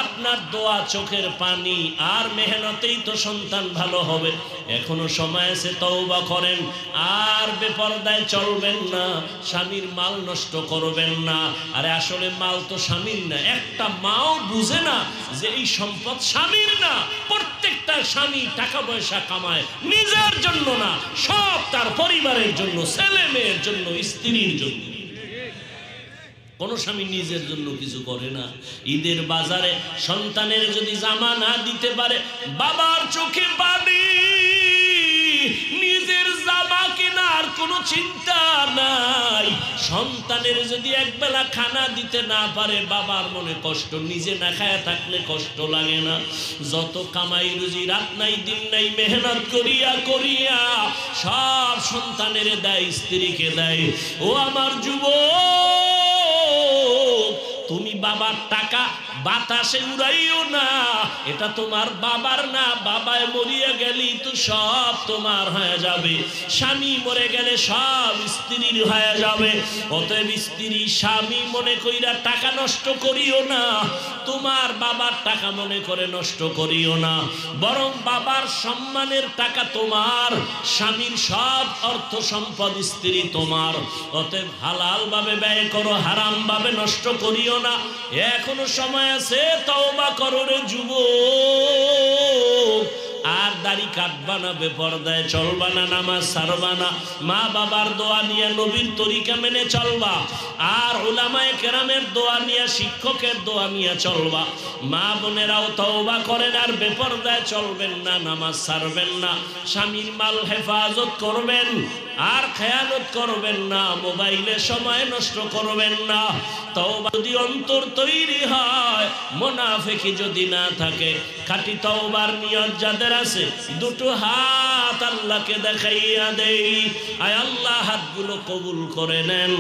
আপনার দোয়া, চোখের পানি আর মেহনতেই তো সন্তান ভালো হবে। এখনো সময় আছে, তওবা করেন আর বেপরদায় চলবেন না, স্বামীর মাল নষ্ট করবেন না। আরে আসলে মাল তো স্বামীর না, একটা মাও বুঝে না যে এই সম্পদ স্বামীর না। প্রত্যেকটা স্বামী টাকা পয়সা কামায় নিজের জন্য না, সব তার পরিবারের জন্য, ছেলে মেয়ের জন্য, স্ত্রীর জন্য। কোন স্বামী নিজের জন্য কিছু করে না। ঈদের বাজারে সন্তানের যদি জামা না দিতে পারে, বাবার চোখে পানি, নিজের জামা কেনার কোনো চিন্তা নাই। সন্তানের যদি একবেলা খানা দিতে না পারে, বাবার মনে কষ্ট, নিজে না খায়া থাকলে কষ্ট লাগে না? যত কামাই রুজি রাত নাই দিন নাই মেহনত করিয়া করিয়া সব সন্তানের দেয়, স্ত্রীকে দেয়। ও আমার যুবক, তুমি বাবার টাকা বাতাসে উড়াইও না, এটা তোমার বাবার না। বাবায় মরিয়া গেলি তো সব তোমার হয়ে যাবে, স্বামী মরে গেলে সব স্ত্রীর হয়ে যাবে। অতএব স্ত্রী স্বামী মনে কইরা টাকা নষ্ট করিও না, তোমার বাবার টাকা মনে করে নষ্ট করিও না, বরং বাবার সম্মানের টাকা তোমার, স্বামীর সব অর্থ সম্পদ স্ত্রী তোমার। অতএব হালাল ভাবে ব্যয় করো, হারাম ভাবে নষ্ট করিও না। এখনো সময় আছে, তওবা করো রে যুবক। আর আর দাড়ি কাটবা না, বেপরদায় চলবা না, নামাজ ছাড়বা না, মা বাবার দোয়া নিয়ে নবীর তরিকা মেনে চলবা, আর উলামায়ে কেরামের দোয়া নিয়ে, শিক্ষকের দোয়া নিয়ে চলবা। মা বোনেরাও তওবা করেন আর বেপরদায় চলবেন না, নামাজ ছাড়বেন না, স্বামীর মাল হেফাজত করবেন আর খেয়ানত করবেন না, মোবাইলে সময় নষ্ট করবেন না। তওবা যদি অন্তর তৈরি হয়, মুনাফিকি যদি না থাকে, খাঁটি তওবার নিয়ত যাদের আছে, দুটো হাত আল্লাহকে দেখাইয়া দেই, আয় আল্লাহ হাতগুলো কবুল করে নেন।